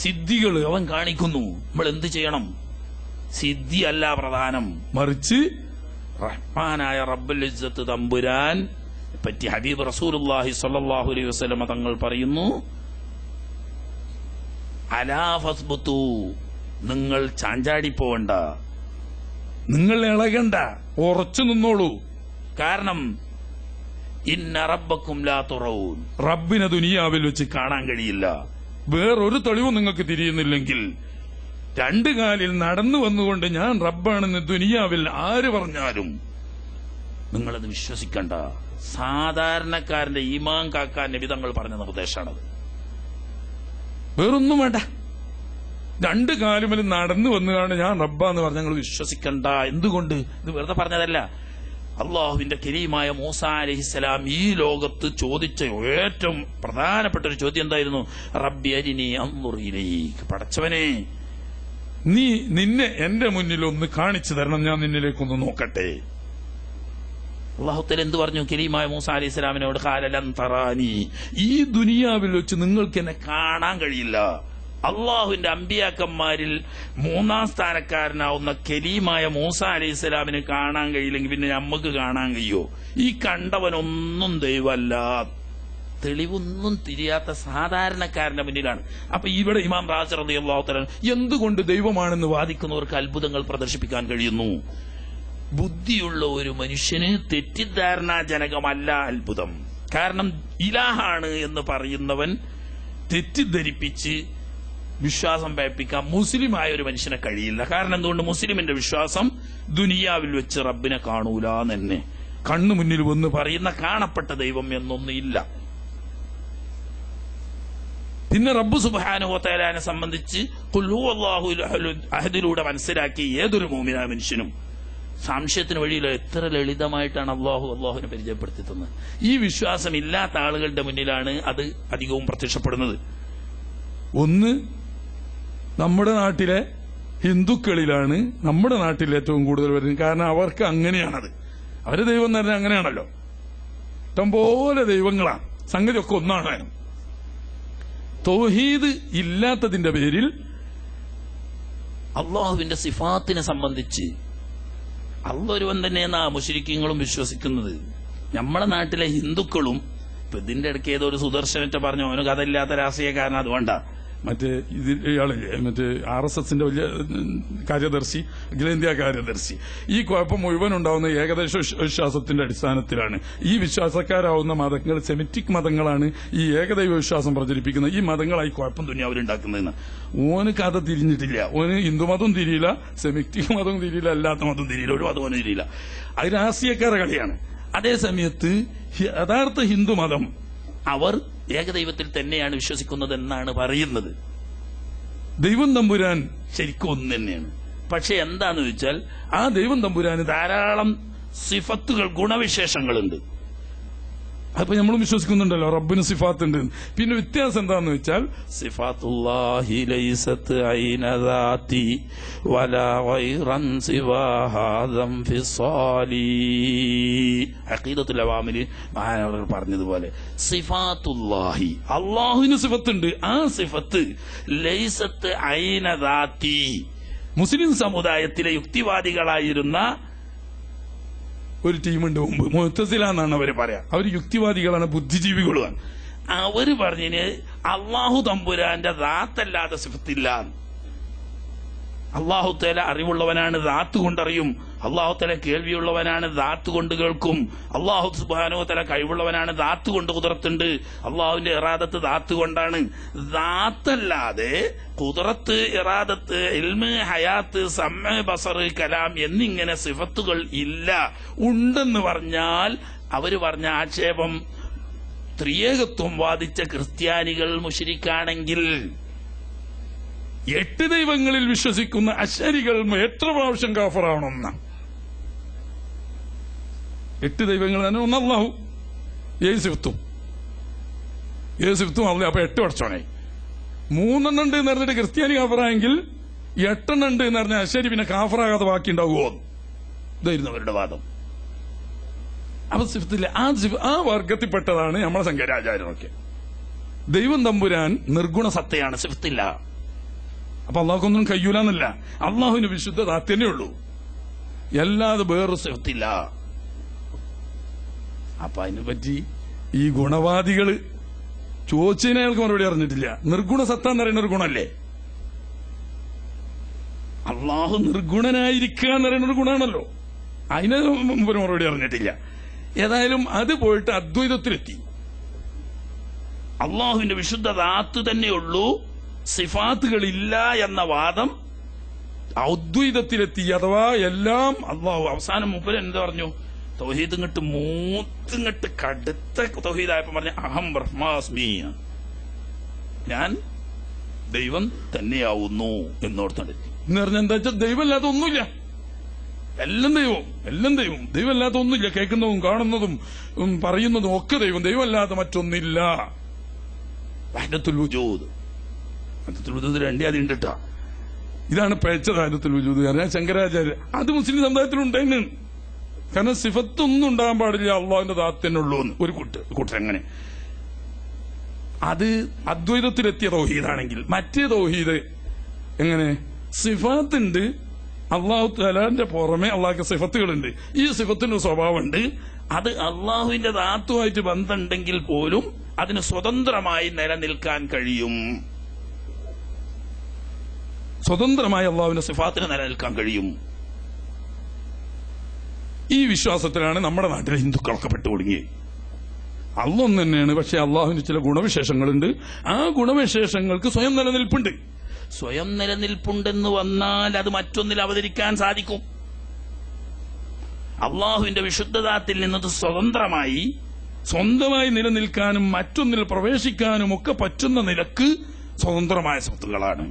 സിദ്ധികള് അവൻ കാണിക്കുന്നു. നമ്മൾ എന്ത് ചെയ്യണം? സിദ്ധി അല്ല പ്രധാനം, മറിച്ച് റഹ്മാനായ റബ്ബുൽ ഇസ്സത്ത് തമ്പുരാൻ പറ്റി ഹബീബ് റസൂലുള്ളാഹി സ്വല്ലല്ലാഹു അലൈഹി വസല്ലം തങ്ങൾ പറയുന്നു, അലാ ഫസ്ബുതു, നിങ്ങൾ ചാഞ്ചാടിപ്പോവണ്ട, നിങ്ങൾ ഇളകണ്ട, ഉറച്ചു നിന്നോളൂ. കാരണം ഇന്ന റബ്ബക്കും ലാ തുറഊൻ, റബ്ബിനെ ദുനിയാവിൽ വെച്ച് കാണാൻ കഴിയില്ല. വേറൊരു തെളിവും നിങ്ങൾക്ക് തിരിയുന്നില്ലെങ്കിൽ രണ്ടു കാലിൽ നടന്നു വന്നുകൊണ്ട് ഞാൻ റബ്ബാണെന്ന് ദുനിയാവിൽ ആര് പറഞ്ഞാലും നിങ്ങളത് വിശ്വസിക്കണ്ട. സാധാരണക്കാരന്റെ ഈമാൻ കാക്കാൻ നബി തങ്ങൾ പറഞ്ഞ നിർദ്ദേശമാണത്. വേറൊന്നും വേണ്ട, രണ്ടു കാലുമേൽ നടന്നു വന്നുകൊണ്ട് ഞാൻ റബ്ബാന്ന് പറഞ്ഞ ഞങ്ങൾ വിശ്വസിക്കണ്ട. എന്തുകൊണ്ട്? ഇത് വെറുതെ പറഞ്ഞതല്ല. അള്ളാഹുവിന്റെ കരീമായ മൂസ അലൈഹിസ്സലാം ഈ ലോകത്ത് ചോദിച്ച ഏറ്റവും പ്രധാനപ്പെട്ട ഒരു ചോദ്യം എന്തായിരുന്നു? റബ്ബി അരിനി അൻദുർ ഇലൈക്, പടച്ചവനെ നീ നിന്നെ എന്റെ മുന്നിൽ ഒന്ന് കാണിച്ചു തരണം, ഞാൻ നിന്നിലേക്കൊന്ന് നോക്കട്ടെ. അള്ളാഹു തആല എന്ത് പറഞ്ഞു കരീമായ മൂസ അലൈഹിസ്സലാമിനോട്? ഖാല ലൻ തറാനി, ഈ ദുനിയാവിൽ വെച്ച് നിങ്ങൾക്ക് എന്നെ കാണാൻ കഴിയില്ല. അള്ളാഹുവിന്റെ അമ്പിയാക്കന്മാരിൽ 3ാം സ്ഥാനക്കാരനാവുന്ന കലീമായ മൂസ അലൈഹിസ്സലാമിന് കാണാൻ കഴിയില്ലെങ്കിൽ പിന്നെ നമുക്ക് കാണാൻ കഴിയോ? ഈ കണ്ടവനൊന്നും ദൈവമല്ല, തെളിവൊന്നും തിരിയാത്ത സാധാരണക്കാരന്റെ മുന്നിലാണ്. അപ്പൊ ഇവിടെ ഇമാം റാസി റളിയല്ലാഹു തആല എന്തുകൊണ്ട് ദൈവമാണെന്ന് വാദിക്കുന്നവർക്ക് അത്ഭുതങ്ങൾ പ്രദർശിപ്പിക്കാൻ കഴിയുന്നു. ബുദ്ധിയുള്ള ഒരു മനുഷ്യന് തെറ്റിദ്ധാരണാജനകമല്ല അത്ഭുതം. കാരണം ഇലാഹാണ് എന്ന് പറയുന്നവൻ തെറ്റിദ്ധരിപ്പിച്ച് വിശ്വാസം പയപ്പിക്കാൻ മുസ്ലിമായ ഒരു മനുഷ്യനെ കഴിയില്ല. കാരണം എന്തുകൊണ്ട്? മുസ്ലിമിന്റെ വിശ്വാസം ദുനിയാവിൽ വെച്ച് റബ്ബിനെ കാണൂല തന്നെ, കണ്ണു മുന്നിൽ വന്ന് പറയുന്ന കാണപ്പെട്ട ദൈവം എന്നൊന്നില്ല. പിന്നെ റബ്ബ് സുബ്ഹാനഹു വ തആലയെ സംബന്ധിച്ച് ഖുൽ ഹുവല്ലാഹുൽ അഹദിലൂടെ മനസ്സിലാക്കി ഏതൊരു മുഅ്മിനായ മനുഷ്യനും സംശയത്തിന് വഴിയില്ല. എത്ര ലളിതമായിട്ടാണ് അള്ളാഹുവിനെ പരിചയപ്പെടുത്തി തന്നത്. ഈ വിശ്വാസം ഇല്ലാത്ത ആളുകളുടെ മുന്നിലാണ് അത് അധികവും പ്രത്യക്ഷപ്പെടുന്നത്. ഒന്ന്, നമ്മുടെ നാട്ടിലെ ഹിന്ദുക്കളിലാണ് നമ്മുടെ നാട്ടിൽ ഏറ്റവും കൂടുതൽ വരുന്നത്. കാരണം അവർക്ക് അങ്ങനെയാണത്. അവര് ദൈവം എന്ന് പറഞ്ഞാൽ അങ്ങനെയാണല്ലോ, ഇഷ്ടംപോലെ ദൈവങ്ങളാണ്, സംഗതിയൊക്കെ ഒന്നാണ്. തൗഹീദ് ഇല്ലാത്തതിന്റെ പേരിൽ അള്ളാഹുവിന്റെ സിഫാത്തിനെ സംബന്ധിച്ച് അള്ളാഹ് ഒരുവൻ തന്നെയെന്നാ മുശ്രിക്കീങ്ങളും വിശ്വസിക്കുന്നത്. നമ്മളെ നാട്ടിലെ ഹിന്ദുക്കളും ഇപ്പൊ ഇതിന്റെ ഇടയ്ക്ക് ഏതോ ഒരു സുദർശനത്തെ പറഞ്ഞു, അവന് കഥയില്ലാത്ത രാഷ്ട്രീയക്കാരൻ, അതുകൊണ്ടാ മറ്റേ ഇയാളില്ലേ മറ്റേ RSSന്റെ വലിയ കാര്യദർശി, അഖിലേന്ത്യാ കാര്യദർശി, ഈ കുഴപ്പം മുഴുവൻ ഉണ്ടാവുന്ന ഏകദേശ വിശ്വാസത്തിന്റെ അടിസ്ഥാനത്തിലാണ്. ഈ വിശ്വാസക്കാരാവുന്ന മതങ്ങൾ സെമിറ്റിക് മതങ്ങളാണ് ഈ ഏകദൈവ വിശ്വാസം പ്രചരിപ്പിക്കുന്നത്. ഈ മതങ്ങളായി കുഴപ്പം ദുനിയാവിലുണ്ടാക്കുന്നതെന്ന്. ഓന് കഥ തിരിഞ്ഞിട്ടില്ല. ഓന് ഹിന്ദുമതവും തിരിയില്ല, സെമിറ്റിക് മതവും തിരിയില്ല, അല്ലാത്ത മതവും തിരിയില്ല, ഒരു മതവും തിരിയില്ല. അത് രാഷ്ട്രീയക്കാരെ കളിയാണ്. അതേ സമയത്ത് യഥാർത്ഥ ഹിന്ദുമതം അവർ ഏകദൈവത്തിൽ തന്നെയാണ് വിശ്വസിക്കുന്നത് എന്നാണ് പറയുന്നത്. ദൈവം തമ്പുരാൻ ശരിക്കും ഒന്ന് തന്നെയാണ്. പക്ഷെ എന്താന്ന് വെച്ചാൽ ആ ദൈവം തമ്പുരാന് ധാരാളം സിഫത്തുകൾ, ഗുണവിശേഷങ്ങളുണ്ട്. അപ്പൊ നമ്മളും വിശ്വസിക്കുന്നുണ്ടല്ലോ റബ്ബിന് സിഫാത്ത് ഉണ്ട്. പിന്നെ വ്യത്യാസം എന്താന്ന് വെച്ചാൽ സിഫാത്തുല്ലാഹി ലൈസത്ത് ഐന ദാതി വലാ ഗൈറൻ സിവാ ഹാദം ഫിസാലി. അഖീദത്തുൽ അവാമില് മഹാനവർ പറഞ്ഞതുപോലെ സിഫാത്തുല്ലാഹി, അള്ളാഹുവിന് സിഫത്തുണ്ട്. ആ സിഫത്ത് ലൈസത്ത് ഐന ദാതി, മുസ്ലിം സമുദായത്തിലെ യുക്തിവാദികളായിരുന്ന ഒരു ടീമുണ്ട് മുമ്പ്, മുഅ്തസില എന്നാണ് അവര് പറയാ. അവർ യുക്തിവാദികളാണ്, ബുദ്ധിജീവികളുമാണ്. അവര് പറഞ്ഞതിന് അള്ളാഹു തമ്പുരാന്റെ ദാത്തല്ലാതെ സിഫത്തില്ല. അള്ളാഹു തആല അറിവുള്ളവനാണ്, ദാത്ത് കൊണ്ടറിയും. അള്ളാഹു തആല കേൾവിയുള്ളവനാണ്, ദാത്ത് കൊണ്ട് കേൾക്കും. അള്ളാഹു സുബ്ഹാനഹു വ തആല കഴിവുള്ളവനാണ്, ദാത്ത് കൊണ്ട് ഖുദ്റത്തുണ്ട്. അള്ളാഹുവിന്റെ ഇറാദത്ത് ദാത്ത് കൊണ്ടാണ്. ദാത്തല്ലാതെ ഖുദ്റത്ത്, ഇറാദത്ത്, ഇൽമ്, ഹയാത്ത്, സമഅ്, ബസർ, കലാം എന്നിങ്ങനെ സിഫത്തുകൾ ഇല്ല. ഉണ്ടെന്ന് പറഞ്ഞാൽ അവര് പറഞ്ഞ ആക്ഷേപം ത്രിയേകത്വം വാദിച്ച ക്രിസ്ത്യാനികൾ മുശ്രിക്കാണെങ്കിൽ, 8 ദൈവങ്ങളിൽ വിശ്വസിക്കുന്ന അശരികൾ എത്ര പ്രാവശ്യം കാഫറാവണമെന്ന 8 ദൈവങ്ങൾ തന്നെ ഒന്ന് അല്ലാഹു, 7 സിഫത്തും അല്ല. അപ്പൊ 8 പഠിച്ചോണേ. 3 ഉണ്ട് എന്ന് പറഞ്ഞിട്ട് ക്രിസ്ത്യാനി കാഫറായെങ്കിൽ 8 ഉണ്ട് എന്ന് പറഞ്ഞാൽ അശരി പിന്നെ കാഫറാകാതെ ബാക്കി ഉണ്ടാവുമോ? ഇതായിരുന്നു അവരുടെ വാദം. അപ്പൊ സിഫത്തില്ല. ആ വർഗത്തിൽപ്പെട്ടതാണ് നമ്മളെ ശങ്കരാചാര്യനൊക്കെ. ദൈവം തമ്പുരാൻ നിർഗുണ സത്തയാണ്, സിഫത്തില്ല. അപ്പൊ അള്ളാഹ്ക്കൊന്നും കഴിയൂലെന്നല്ല, അള്ളാഹുവിന് വിശുദ്ധ ദാത്യന്നേ ഉള്ളൂ, അല്ലാതെ വേറൊരു സിഫത്തില്ല. അപ്പൊ അതിനെപ്പറ്റി ഈ ഗുണവാദികള് ചോദിച്ചതിന് അയാൾക്ക് മറുപടി അറിഞ്ഞിട്ടില്ല. നിർഗുണ സത്ത എന്ന് പറയുന്ന ഒരു ഗുണല്ലേ? അള്ളാഹു നിർഗുണനായിരിക്കുക എന്ന് പറയുന്ന ഒരു ഗുണമാണല്ലോ. അതിന് മുമ്പ് മറുപടി അറിഞ്ഞിട്ടില്ല. ഏതായാലും അത് പോയിട്ട് അദ്വൈതത്തിലെത്തി. അള്ളാഹുവിന്റെ വിശുദ്ധ ദാത്ത് തന്നെയുള്ളൂ, സിഫാത്തുകളില്ല എന്ന വാദം അദ്വൈതത്തിലെത്തി. അഥവാ എല്ലാം അള്ളാഹു അവസാനം മൂപ്പര് എന്താ പറഞ്ഞു? തൗഹീദ് മൂത്തിങ്ങട്ട് കടുത്ത തൗഹീദായപ്പോ പറഞ്ഞ അഹം ബ്രഹ്മാസ്മി, ഞാൻ ദൈവം തന്നെയാവുന്നു എന്നോർത്തുണ്ട്. എന്ന് പറഞ്ഞാൽ എന്താ വെച്ചാൽ ദൈവമല്ലാത്ത ഒന്നുമില്ല, എല്ലാം ദൈവം, ദൈവമല്ലാത്ത ഒന്നുമില്ല. കേൾക്കുന്നതും കാണുന്നതും പറയുന്നതും ഒക്കെ ദൈവം, ദൈവമല്ലാത്ത മറ്റൊന്നില്ല. വഹ്ദത്തുൽ വജൂദ്, വഹ്ദത്തുൽ വജൂദ് 2 അതിണ്ട് ട്ടാ. ഇതാണ് പഴച്ചത് വഹ്ദത്തുൽ വജൂദ്. കാരണം ശങ്കരാചാര്യ അത് മുസ്ലിം സമുദായത്തിലുണ്ടായിരുന്നു. കാരണം സിഫത്തൊന്നും ഉണ്ടാകാൻ പാടില്ല, അള്ളാഹുവിന്റെ ദാത്തന്നുള്ളൂ എന്ന് ഒരു കൂട്ടർ. അങ്ങനെ അത് അദ്വൈതത്തിലെത്തിയ തൗഹീദാണെങ്കിൽ, മറ്റേ തൗഹീദ് എങ്ങനെ? സിഫാത്തുണ്ട്, അള്ളാഹു തആലാന്റെ പുറമെ അള്ളാഹ്ക്ക് സിഫത്തുകളുണ്ട്. ഈ സിഫത്തിന് സ്വഭാവമുണ്ട്, അത് അള്ളാഹുവിന്റെ ദാത്തുമായിട്ട് ബന്ധമുണ്ടെങ്കിൽ പോലും അതിന് സ്വതന്ത്രമായി നിലനിൽക്കാൻ കഴിയും. സ്വതന്ത്രമായി അള്ളാഹുവിന്റെ സിഫാത്തിന് നിലനിൽക്കാൻ കഴിയും. ഈ വിശ്വാസത്തിലാണ് നമ്മുടെ നാട്ടിലെ ഹിന്ദുക്കളൊക്കെ പെട്ടുകൊടുങ്ങിയത്. അള്ളൊന്നു തന്നെയാണ്, പക്ഷെ അള്ളാഹുവിന് ചില ഗുണവിശേഷങ്ങളുണ്ട്. ആ ഗുണവിശേഷങ്ങൾക്ക് സ്വയം നിലനിൽപ്പുണ്ട്. സ്വയം നിലനിൽപ്പുണ്ടെന്ന് വന്നാൽ അത് മറ്റൊന്നിൽ അവതരിക്കാൻ സാധിക്കും. അള്ളാഹുവിന്റെ വിശുദ്ധതാത്തിൽ നിന്നത് സ്വന്തമായി നിലനിൽക്കാനും മറ്റൊന്നിൽ പ്രവേശിക്കാനും ഒക്കെ പറ്റുന്ന നിലക്ക് സ്വതന്ത്രമായ സ്വത്തുകളാണ്.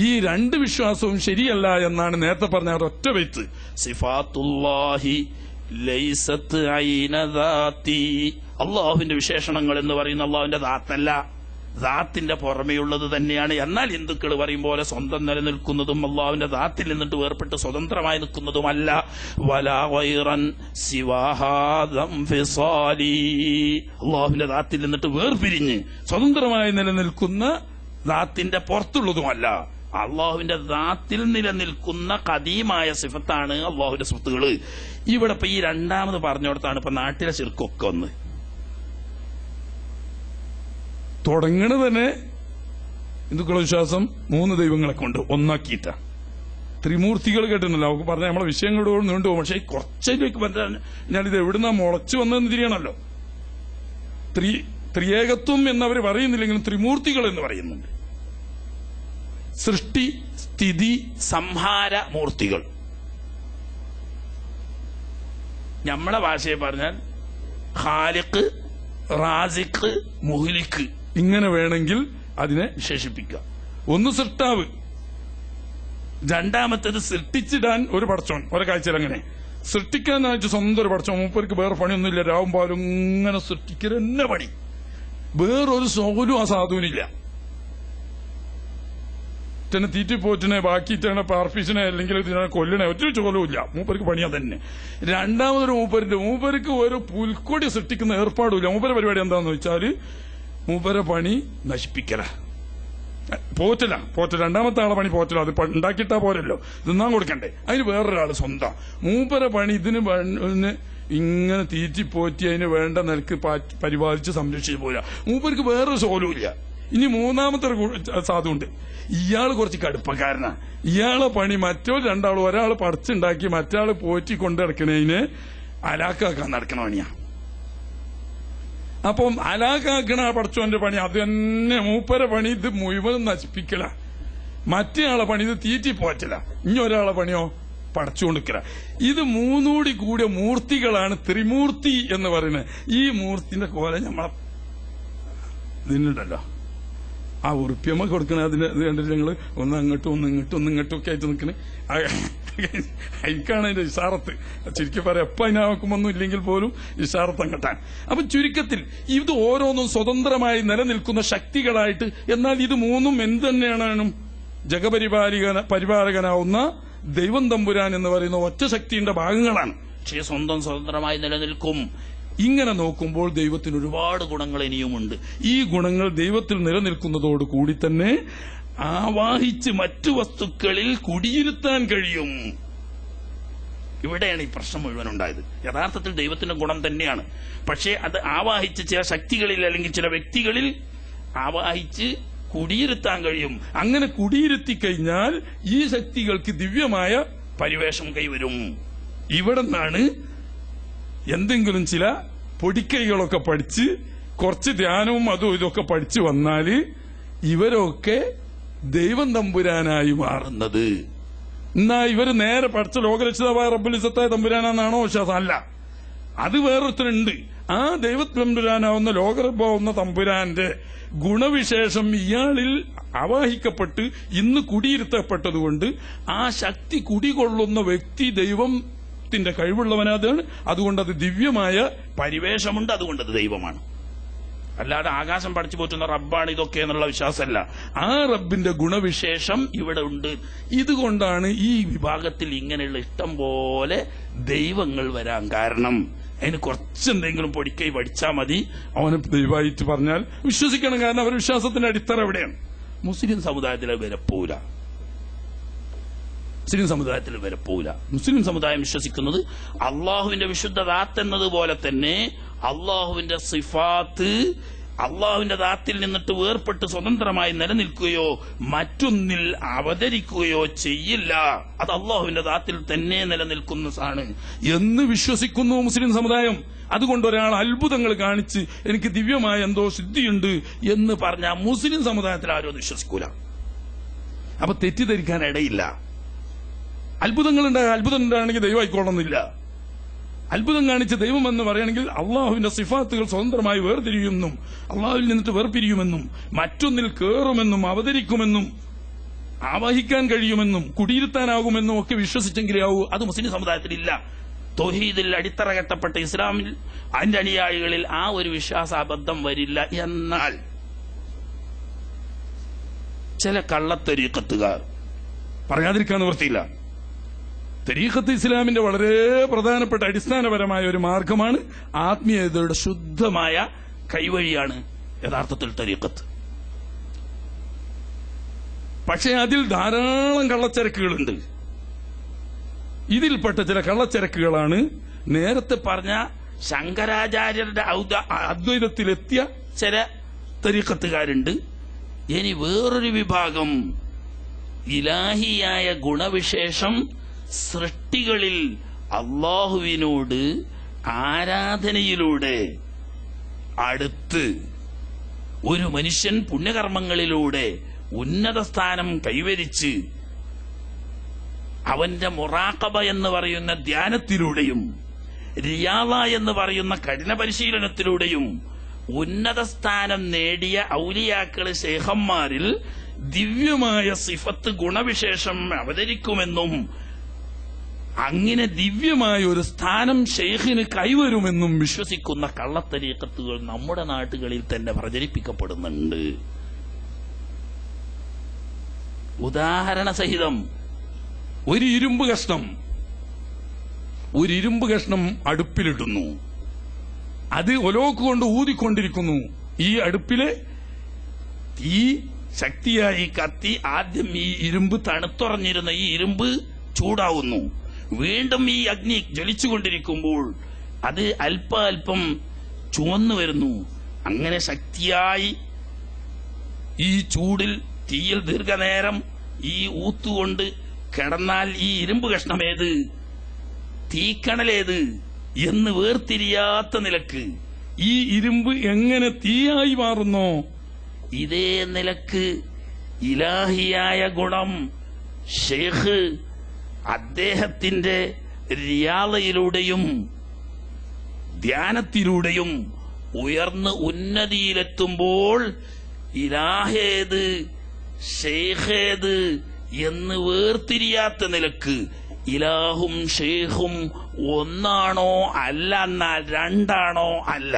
ഈ 2 വിശ്വാസവും ശരിയല്ല എന്നാണ് നേരത്തെ പറഞ്ഞ ഒറ്റ ബൈത്ത്. സിഫാത്തുല്ലാഹി ലൈസത്ത് ഐന ദാതി, അള്ളാഹുവിന്റെ വിശേഷണങ്ങൾ എന്ന് പറയുന്ന അള്ളാഹുവിന്റെ ദാത്തല്ല. ദാത്തിന്റെ പുറമെയുള്ളത് തന്നെയാണ്. എന്നാൽ ഹിന്ദുക്കൾ പറയും പോലെ സ്വന്തം നിലനിൽക്കുന്നതും അള്ളാഹുവിന്റെ ദാത്തിൽ നിന്നിട്ട് വേർപെട്ട് സ്വതന്ത്രമായി നിൽക്കുന്നതുമല്ല. വലാ ഗൈറൻ സിവാഹാദം ഫിസാലി, അള്ളാഹുവിന്റെ ദാത്തിൽ നിന്നിട്ട് വേർപിരിഞ്ഞ് സ്വതന്ത്രമായി നിലനിൽക്കുന്ന ദാത്തിന്റെ പുറത്തുള്ളതുമല്ല. അള്ളാഹുവിന്റെ ദാത്തിൽ നിലനിൽക്കുന്ന ഖദീമായ സിഫത്താണ് അള്ളാഹുവിന്റെ സിഫത്തുകള്. ഇവിടെ ഇപ്പൊ ഈ രണ്ടാമത് പറഞ്ഞോടത്താണ് ഇപ്പൊ നാട്ടിലെ ശിർക്കൊക്കെ ഒന്ന് തുടങ്ങണ തന്നെ ഹിന്ദുക്കളുടെ വിശ്വാസം 3 ദൈവങ്ങളെ കൊണ്ട് ഒന്നാക്കിയിട്ട. ത്രിമൂർത്തികൾ കേട്ടിട്ടുണ്ടല്ലോ, അവർക്ക് പറഞ്ഞ നമ്മളെ വിഷയങ്ങളോട് നീണ്ടുപോകും. പക്ഷെ കുറച്ചതിലേക്ക് പറഞ്ഞാൽ ഇത് എവിടുന്ന മുളച്ചു വന്നതെന്ന് തിരിയണല്ലോ. ത്രിയേകത്വം എന്നവർ പറയുന്നില്ലെങ്കിലും ത്രിമൂർത്തികൾ എന്ന് പറയുന്നുണ്ട്. സൃഷ്ടി, സ്ഥിതി, സംഹാര മൂർത്തികൾ. നമ്മളെ ഭാഷയെ പറഞ്ഞാൽ ഖാലിഖ്, റാസിഖ്, മുഹ്ലിഖ് ഇങ്ങനെ വേണമെങ്കിൽ അതിനെ വിശേഷിപ്പിക്കുക. ഒന്ന് സൃഷ്ടാവ്, രണ്ടാമത്തേത് സൃഷ്ടിച്ചിടാൻ ഒരു പടച്ചോൻ. ഒരേ കാഴ്ചയിൽ അങ്ങനെ സൃഷ്ടിക്കാനായിട്ട് സ്വന്തം ഒരു പടച്ചോൻ. മൂപ്പർക്ക് വേറെ പണിയൊന്നുമില്ല, രാവും പാലും ഇങ്ങനെ സൃഷ്ടിക്കൽ തന്നെ പണി. വേറൊരു സോലും ആ സാധുവിനില്ല. തന്നെ തീറ്റിപ്പോറ്റിനെ ബാക്കിയിട്ടാണ് പാർപ്പിച്ചിനെ അല്ലെങ്കിൽ ഇതിനെ കൊല്ലണേ ഒറ്റ ചോലവുമില്ല. മൂപ്പർക്ക് പണിയാ തന്നെ. രണ്ടാമതൊരു മൂപ്പർക്ക് ഒരു പുൽക്കൊടി സൃഷ്ടിക്കുന്ന ഏർപ്പാടുമില്ല. മൂപ്പര പരിപാടി എന്താന്ന് വെച്ചാല് മൂപ്പര പണി നശിപ്പിക്കല, പോറ്റല. രണ്ടാമത്തെ ആളെ പണി പോറ്റല. അത് ഉണ്ടാക്കിയിട്ടാ പോരല്ലോ, തിന്നാൻ കൊടുക്കണ്ടേ. അതിന് വേറൊരാള് സ്വന്തം. മൂപ്പര പണി ഇതിന് ഇങ്ങനെ തീറ്റിപ്പോറ്റി അതിന് വേണ്ട നിലക്ക് പരിപാലിച്ച് സംരക്ഷിച്ച് പോരാ. മൂപ്പർക്ക് വേറൊരു സോലുമില്ല. ഇനി മൂന്നാമത്തെ സാധുണ്ട്. ഇയാള് കുറച്ച് കടുപ്പക്കാരനാ. ഇയാളെ പണി രണ്ടാളും ഒരാള് പറിച്ചുണ്ടാക്കി മറ്റാള് പോറ്റി കൊണ്ട് നടക്കണതിന് അലാക്കാക്കാൻ നടക്കണ പണിയാ. അപ്പം അലാക്കാക്കണ പടച്ചോന്റെ പണി അത് തന്നെ. മൂപ്പര പണി ഇത് മുഴുവനും നശിപ്പിക്കല. മറ്റേയാളെ പണി ഇത് തീറ്റി പോറ്റല. ഇനി ഒരാളെ പണിയോ പടച്ചുകൊണ്ടിരിക്കല. ഇത് മൂന്നൂടി കൂടിയ മൂർത്തികളാണ് ത്രിമൂർത്തി എന്ന് പറയുന്നത്. ഈ മൂർത്തിന്റെ കോല നമ്മളെ ഇതിനുണ്ടല്ലോ, ആ ഉറുപ്പ്യമ്മ കൊടുക്കണ അതിന് ഇത് കണ്ടിട്ട് ഞങ്ങള് ഒന്ന് അങ്ങോട്ടും ഒന്ന് ഇങ്ങോട്ടും ഒന്ന് ഇങ്ങോട്ടും ഒക്കെ ആയിട്ട് നിൽക്കണേ. അതിക്കാണ് അതിന്റെ ഇഷാറത്ത്. ചുരുക്കി പറയാം, എപ്പ അതിനാക്കുമൊന്നും ഇല്ലെങ്കിൽ പോലും ഇഷാറത്ത് അങ്ങട്ടാൻ. അപ്പൊ ചുരുക്കത്തിൽ ഇത് ഓരോന്നും സ്വതന്ത്രമായി നിലനിൽക്കുന്ന ശക്തികളായിട്ട്. എന്നാൽ ഇത് മൂന്നും എന്ത് തന്നെയാണ്? പരിപാലകനാവുന്ന ദൈവം തമ്പുരാൻ എന്ന് പറയുന്ന ഒറ്റ ശക്തിയുടെ ഭാഗങ്ങളാണ്. പക്ഷേ സ്വതന്ത്രമായി നിലനിൽക്കും. ഇങ്ങനെ നോക്കുമ്പോൾ ദൈവത്തിന് ഒരുപാട് ഗുണങ്ങൾ ഇനിയുമുണ്ട്. ഈ ഗുണങ്ങൾ ദൈവത്തിൽ നിലനിൽക്കുന്നതോട് കൂടി തന്നെ ആവാഹിച്ച് മറ്റു വസ്തുക്കളിൽ കുടിയിരുത്താൻ കഴിയും. ഇവിടെയാണ് ഈ പ്രശ്നം മുഴുവൻ ഉണ്ടായത്. യഥാർത്ഥത്തിൽ ദൈവത്തിന്റെ ഗുണം തന്നെയാണ്. പക്ഷേ അത് ആവാഹിച്ച് ചില ശക്തികളിൽ അല്ലെങ്കിൽ ചില വ്യക്തികളിൽ ആവാഹിച്ച് കുടിയിരുത്താൻ കഴിയും. അങ്ങനെ കുടിയിരുത്തി കഴിഞ്ഞാൽ ഈ ശക്തികൾക്ക് ദിവ്യമായ പരിവേഷം കൈവരും. ഇവിടെ നിന്നാണ് എന്തെങ്കിലും ചില പൊടിക്കൈകളൊക്കെ പഠിച്ച് കുറച്ച് ധ്യാനവും അതും ഇതൊക്കെ പഠിച്ചു വന്നാല് ഇവരൊക്കെ ദൈവം തമ്പുരാനായി മാറുന്നത്. എന്നാ ഇവര് നേരെ പഠിച്ച ലോകരക്ഷിതാവായ റബ്ബുൽ ഇസ്സത്തായ തമ്പുരാനാണെന്നാണോ വിശ്വാസം? അല്ല, അത് വേറൊരുത്തരുണ്ട്. ആ ദൈവ തമ്പുരാനാവുന്ന ലോകറബ്ബാവുന്ന തമ്പുരാന്റെ ഗുണവിശേഷം ഇയാളിൽ ആവാഹിക്കപ്പെട്ട് ഇന്ന് കുടിയിരുത്തപ്പെട്ടതുകൊണ്ട് ആ ശക്തി കുടികൊള്ളുന്ന വ്യക്തി ദൈവത്തിന്റെ കഴിവുള്ളവനാണ്. അതുകൊണ്ട് അത് ദിവ്യമായ പരിവേഷമുണ്ട്. അതുകൊണ്ട് അത് ദൈവമാണ്. അല്ലാതെ ആകാശം പഠിച്ചു പോറ്റുന്ന റബ്ബാണ് ഇതൊക്കെ എന്നുള്ള വിശ്വാസമല്ല. ആ റബ്ബിന്റെ ഗുണവിശേഷം ഇവിടെ ഉണ്ട്. ഇതുകൊണ്ടാണ് ഈ വിഭാഗത്തിൽ ഇങ്ങനെയുള്ള ഇഷ്ടം പോലെ ദൈവങ്ങൾ വരാൻ കാരണം. അതിന് കുറച്ചെന്തെങ്കിലും പൊടിക്കൈ പഠിച്ചാൽ മതി, അവന് ദൈവമായിട്ട് പറഞ്ഞാൽ വിശ്വസിക്കണം. കാരണം അവർ വിശ്വാസത്തിന്റെ അടിത്തറ എവിടെയാണ്? മുസ്ലിം സമുദായത്തിലെ വിലപ്പോല. മുസ്ലിം സമുദായം വിശ്വസിക്കുന്നത് അള്ളാഹുവിന്റെ വിശുദ്ധ ദാത്ത് എന്നതുപോലെ തന്നെ അള്ളാഹുവിന്റെ സിഫാത്ത് അള്ളാഹുവിന്റെ ദാത്തിൽ നിന്നിട്ട് വേർപെട്ട് സ്വതന്ത്രമായി നിലനിൽക്കുകയോ മറ്റൊന്നിൽ അവതരിക്കുകയോ ചെയ്യില്ല. അത് അള്ളാഹുവിന്റെ ദാത്തിൽ തന്നെ നിലനിൽക്കുന്നതാണ് എന്ന് വിശ്വസിക്കുന്നു മുസ്ലിം സമുദായം. അതുകൊണ്ട് ഒരാൾ അത്ഭുതങ്ങൾ കാണിച്ച് എനിക്ക് ദിവ്യമായ എന്തോ സിദ്ധിയുണ്ട് എന്ന് പറഞ്ഞാൽ മുസ്ലിം സമുദായത്തിൽ ആരും വിശ്വസിക്കൂല. അപ്പൊ തെറ്റിദ്ധരിക്കാൻ ഇടയില്ല. അത്ഭുതം ഉണ്ടാണെങ്കിൽ ദൈവം ആയിക്കോളണമെന്നില്ല. അത്ഭുതം കാണിച്ച് ദൈവം എന്ന് പറയുകയാണെങ്കിൽ അള്ളാഹുവിന്റെ സിഫാത്തുകൾ സ്വതന്ത്രമായി വേർതിരിയുമെന്നും അള്ളാഹുവിൽ നിന്നിട്ട് വേർപിരിയുമെന്നും മറ്റൊന്നിൽ കയറുമെന്നും അവതരിക്കുമെന്നും ആവാഹിക്കാൻ കഴിയുമെന്നും കുടിയിരുത്താനാകുമെന്നും ഒക്കെ വിശ്വസിച്ചെങ്കിലേ ആവൂ. അത് മുസ്ലിം സമുദായത്തിലില്ല. തൗഹീദിൽ അടിത്തറ കെട്ടപ്പെട്ട ഇസ്ലാമിൽ അതിന്റെ അനുയായികളിൽ ആ ഒരു വിശ്വാസാബദ്ധം വരില്ല. എന്നാൽ ചില കള്ളത്തരീക്കത്തുകാർ, പറയാതിരിക്കാൻ നിവൃത്തിയില്ല. തരീഖത്ത് ഇസ്ലാമിന്റെ വളരെ പ്രധാനപ്പെട്ട അടിസ്ഥാനപരമായ ഒരു മാർഗമാണ്. ആത്മീയതയുടെ ശുദ്ധമായ കൈവഴിയാണ് യഥാർത്ഥത്തിൽ തരീഖത്ത്. പക്ഷേ അതിൽ ധാരാളം കള്ളച്ചരക്കുകളുണ്ട്. ഇതിൽപ്പെട്ട ചില കള്ളച്ചരക്കുകളാണ് നേരത്തെ പറഞ്ഞ ശങ്കരാചാര്യരുടെ അദ്വൈതത്തിലെത്തിയ ചില തരീഖത്തുകാരുണ്ട്. ഇനി വേറൊരു വിഭാഗം ഇലാഹിയായ ഗുണവിശേഷം സൃഷ്ടികളിൽ അള്ളാഹുവിനോട് ആരാധനയിലൂടെ അടുത്ത് ഒരു മനുഷ്യൻ പുണ്യകർമ്മങ്ങളിലൂടെ ഉന്നത സ്ഥാനം കൈവരിച്ച് അവന്റെ മുറാഖബ എന്ന് പറയുന്ന ധ്യാനത്തിലൂടെയും റിയാദ എന്ന് പറയുന്ന കഠിന പരിശീലനത്തിലൂടെയും ഉന്നത സ്ഥാനം നേടിയ ഔലിയാക്കള് ശേഖന്മാരിൽ ദിവ്യമായ സിഫത്ത് ഗുണവിശേഷം അവതരിക്കുമെന്നും അങ്ങനെ ദിവ്യമായ ഒരു സ്ഥാനം ഷെയ്ഖിന് കൈവരുമെന്നും വിശ്വസിക്കുന്ന കള്ളത്തരീഖത്തുകൾ നമ്മുടെ നാട്ടുകളിൽ തന്നെ പ്രചരിപ്പിക്കപ്പെടുന്നുണ്ട്. ഉദാഹരണ സഹിതം ഒരു ഇരുമ്പ് കഷ്ണം അടുപ്പിലിടുന്നു. അത് ഒലോക്ക് കൊണ്ട് ഊതിക്കൊണ്ടിരിക്കുന്നു. ഈ അടുപ്പിലെ തീ ശക്തിയായി കത്തി ആദ്യം ഈ ഇരുമ്പ് തണുത്തുറഞ്ഞിരുന്ന ഈ ഇരുമ്പ് ചൂടാവുന്നു. വീണ്ടും ഈ അഗ്നി ജ്വലിച്ചുകൊണ്ടിരിക്കുമ്പോൾ അത് അല്പം ചുവന്നു വരുന്നു. അങ്ങനെ ശക്തിയായി ഈ ചൂടിൽ തീയിൽ ദീർഘനേരം ഈ ഊത്തുകൊണ്ട് കിടന്നാൽ ഈ ഇരുമ്പ് കഷ്ണമേത് തീക്കണലേത് എന്ന് വേർതിരിയാത്ത നിലക്ക് ഈ ഇരുമ്പ് എങ്ങനെ തീയായി മാറുന്നോ ഇതേ നിലക്ക് ഇലാഹിയായ ഗുണം ഷെയ്ഖ് അദ്ദേഹത്തിന്റെ റിയാദയിലൂടെയും ധ്യാനത്തിലൂടെയും ഉയർന്ന് ഉന്നതിയിലെത്തുമ്പോൾ ഇലാഹേത് ഷെയ്ഖേത് എന്ന് വേർതിരിയാത്ത നിലക്ക് ഇലാഹും ഷെയ്ഖും ഒന്നാണോ അല്ല എന്നാൽ രണ്ടാണോ അല്ല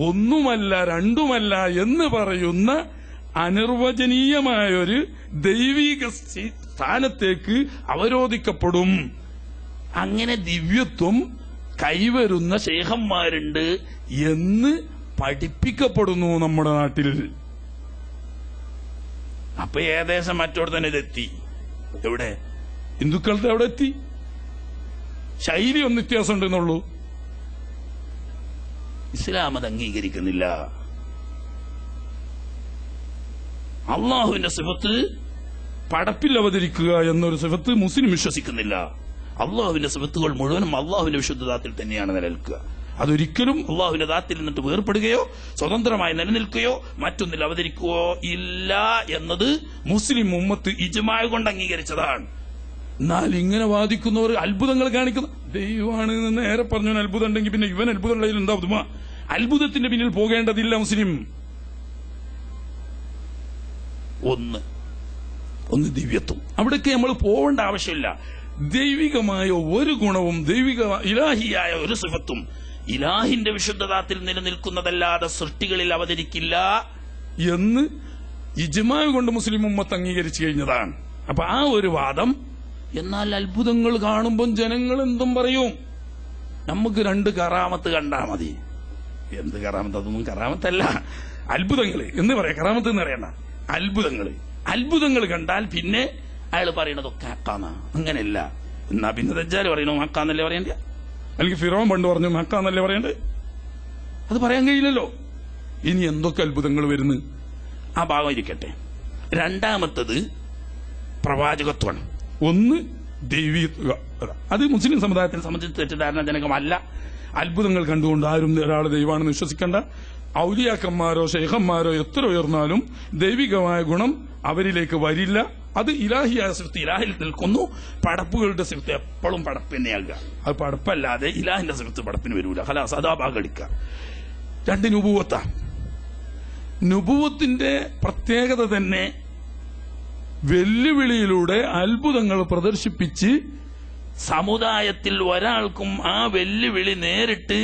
ഒന്നുമല്ല രണ്ടുമല്ല എന്ന് പറയുന്ന അനിർവചനീയമായൊരു ദൈവിക സ്ഥാനത്തേക്ക് അവരോധിക്കപ്പെടും. അങ്ങനെ ദിവ്യത്വം കൈവരുന്ന ശേഖന്മാരുണ്ട് എന്ന് പഠിപ്പിക്കപ്പെടുന്നു നമ്മുടെ നാട്ടിൽ. അപ്പൊ ഏകദേശം മറ്റോട് തന്നെ ഇതെത്തി. എവിടെ? ഹിന്ദുക്കളുടെ അവിടെ എത്തി. ശൈലി ഒന്ന് വ്യത്യാസം ഉണ്ടെന്നുള്ളൂ. ഇസ്ലാം അത് അംഗീകരിക്കുന്നില്ല. അള്ളാഹുവിന്റെ സിഫത്ത് പടപ്പിൽ അവതരിക്കുക എന്നൊരു സിഫത്ത് മുസ്ലിം വിശ്വസിക്കുന്നില്ല. അള്ളാഹുവിന്റെ സിഫത്തുകൾ മുഴുവനും അള്ളാഹുവിന്റെ വിശുദ്ധ ദാത്തിൽ തന്നെയാണ് നിലനിൽക്കുക. അതൊരിക്കലും അള്ളാഹുവിന്റെ ദാത്തിൽ നിന്നിട്ട് വേർപ്പെടുകയോ സ്വതന്ത്രമായി നിലനിൽക്കുകയോ മറ്റൊന്നിൽ അവതരിക്കുകയോ ഇല്ല എന്നത് മുസ്ലിം ഉമ്മത്ത് ഇജ്മാ കൊണ്ട് അംഗീകരിച്ചതാണ്. എന്നാൽ ഇങ്ങനെ വാദിക്കുന്നവർ അത്ഭുതങ്ങൾ കാണിക്കുന്നു. ദൈവമാണ് നേരെ പറഞ്ഞു അത്ഭുതം ഉണ്ടെങ്കിൽ പിന്നെ ഇവൻ അത്ഭുതമുള്ളതിൽ എന്താ പുതുമ? അത്ഭുതത്തിന്റെ പിന്നിൽ പോകേണ്ടതില്ല മുസ്ലിം. ഒന്ന് ദിവ്യത്വം, അവിടേക്ക് നമ്മൾ പോവേണ്ട ആവശ്യമില്ല. ദൈവികമായ ഒരു ഗുണവും ഇലാഹിയായ ഒരു സിഫത്തും ഇലാഹിന്റെ വിശുദ്ധതാത്തിൽ നിലനിൽക്കുന്നതല്ലാതെ സൃഷ്ടികളിൽ അവതരിക്കില്ല എന്ന് ഇജ്മാ കൊണ്ട് മുസ്ലിം ഉമ്മത്ത് അംഗീകരിച്ചു കഴിഞ്ഞതാണ്. അപ്പൊ ആ ഒരു വാദം. എന്നാൽ അത്ഭുതങ്ങൾ കാണുമ്പോൾ ജനങ്ങൾ എന്തും പറയും, നമുക്ക് 2 കറാമത്ത് കണ്ടാ മതി. എന്ത് കറാമത്ത്? അതൊന്നും കറാമത്തല്ല, അത്ഭുതങ്ങൾ എന്ന് പറയാം. കറാമത്ത് എന്ന് പറയണ്ട, അത്ഭുതങ്ങൾ കണ്ടാൽ പിന്നെ അയാൾ പറയണതൊക്കെ ഹക്കാന്നാ. അങ്ങനെയല്ല. എന്നാ പിന്നെ ദജ്ജാൽ പറയണോ ഹക്കാന്നല്ലേ പറയണ്ടേ? അല്ലെങ്കിൽ ഫിറോൻ പണ്ട് പറഞ്ഞു ഹക്കാന്നല്ലേ പറയണ്ടേ? അത് പറയാൻ കഴിയില്ലല്ലോ. ഇനി എന്തൊക്കെ അത്ഭുതങ്ങൾ വരുന്നു? ആ ഭാഗം ഇരിക്കട്ടെ. രണ്ടാമത്തത് പ്രവാചകത്വമാണ്. ഒന്ന് ദൈവീക. അത് മുസ്ലിം സമുദായത്തിനെ സംബന്ധിച്ച് തെറ്റിദ്ധാരണജനകമല്ല. അത്ഭുതങ്ങൾ കണ്ടുകൊണ്ട് ആരും ഒരാൾ ദൈവമാണെന്ന് വിശ്വസിക്കേണ്ട. ഔലിയാക്കന്മാരോ ശൈഖന്മാരോ എത്ര ഉയർന്നാലും ദൈവികമായ ഗുണം അവരിലേക്ക് വരില്ല. അത് ഇലാഹിയായ സിഫത്ത് ഇലാഹിൽ നിൽക്കുന്നു. പടപ്പുകളുടെ സിഫത്ത് എപ്പോഴും പടപ്പ് തന്നെയാകുക. അത് പടപ്പല്ലാതെ ഇലാഹിന്റെ സിഫത്ത് പടപ്പിന് വരൂല. ഖലാസ്, അതാ ഭാഗടിക്കുക. 2 നുബുവത്താ. നുബുവത്തിന്റെ പ്രത്യേകത തന്നെ വെല്ലുവിളിയിലൂടെ അത്ഭുതങ്ങൾ പ്രദർശിപ്പിച്ച് സമുദായത്തിൽ ഒരാൾക്കും ആ വെല്ലുവിളി നേരിട്ട്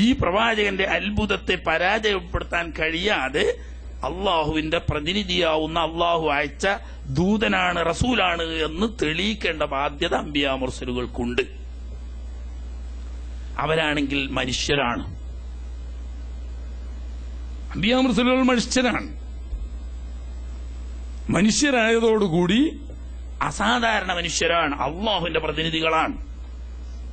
ഈ പ്രവാചകന്റെ അത്ഭുതത്തെ പരാജയപ്പെടുത്താൻ കഴിയാതെ അള്ളാഹുവിന്റെ പ്രതിനിധിയാവുന്ന അള്ളാഹു അയച്ച ദൂതനാണ്, റസൂലാണ് എന്ന് തെളിയിക്കേണ്ട ബാധ്യത അംബിയാ മുർസലുകൾക്കുണ്ട്. അവരാണെങ്കിൽ മനുഷ്യരാണ്. അംബിയാ മുർസലുകൾ മനുഷ്യരാണ്. മനുഷ്യരായതോടുകൂടി അസാധാരണ മനുഷ്യരാണ്, അള്ളാഹുവിന്റെ പ്രതിനിധികളാണ്.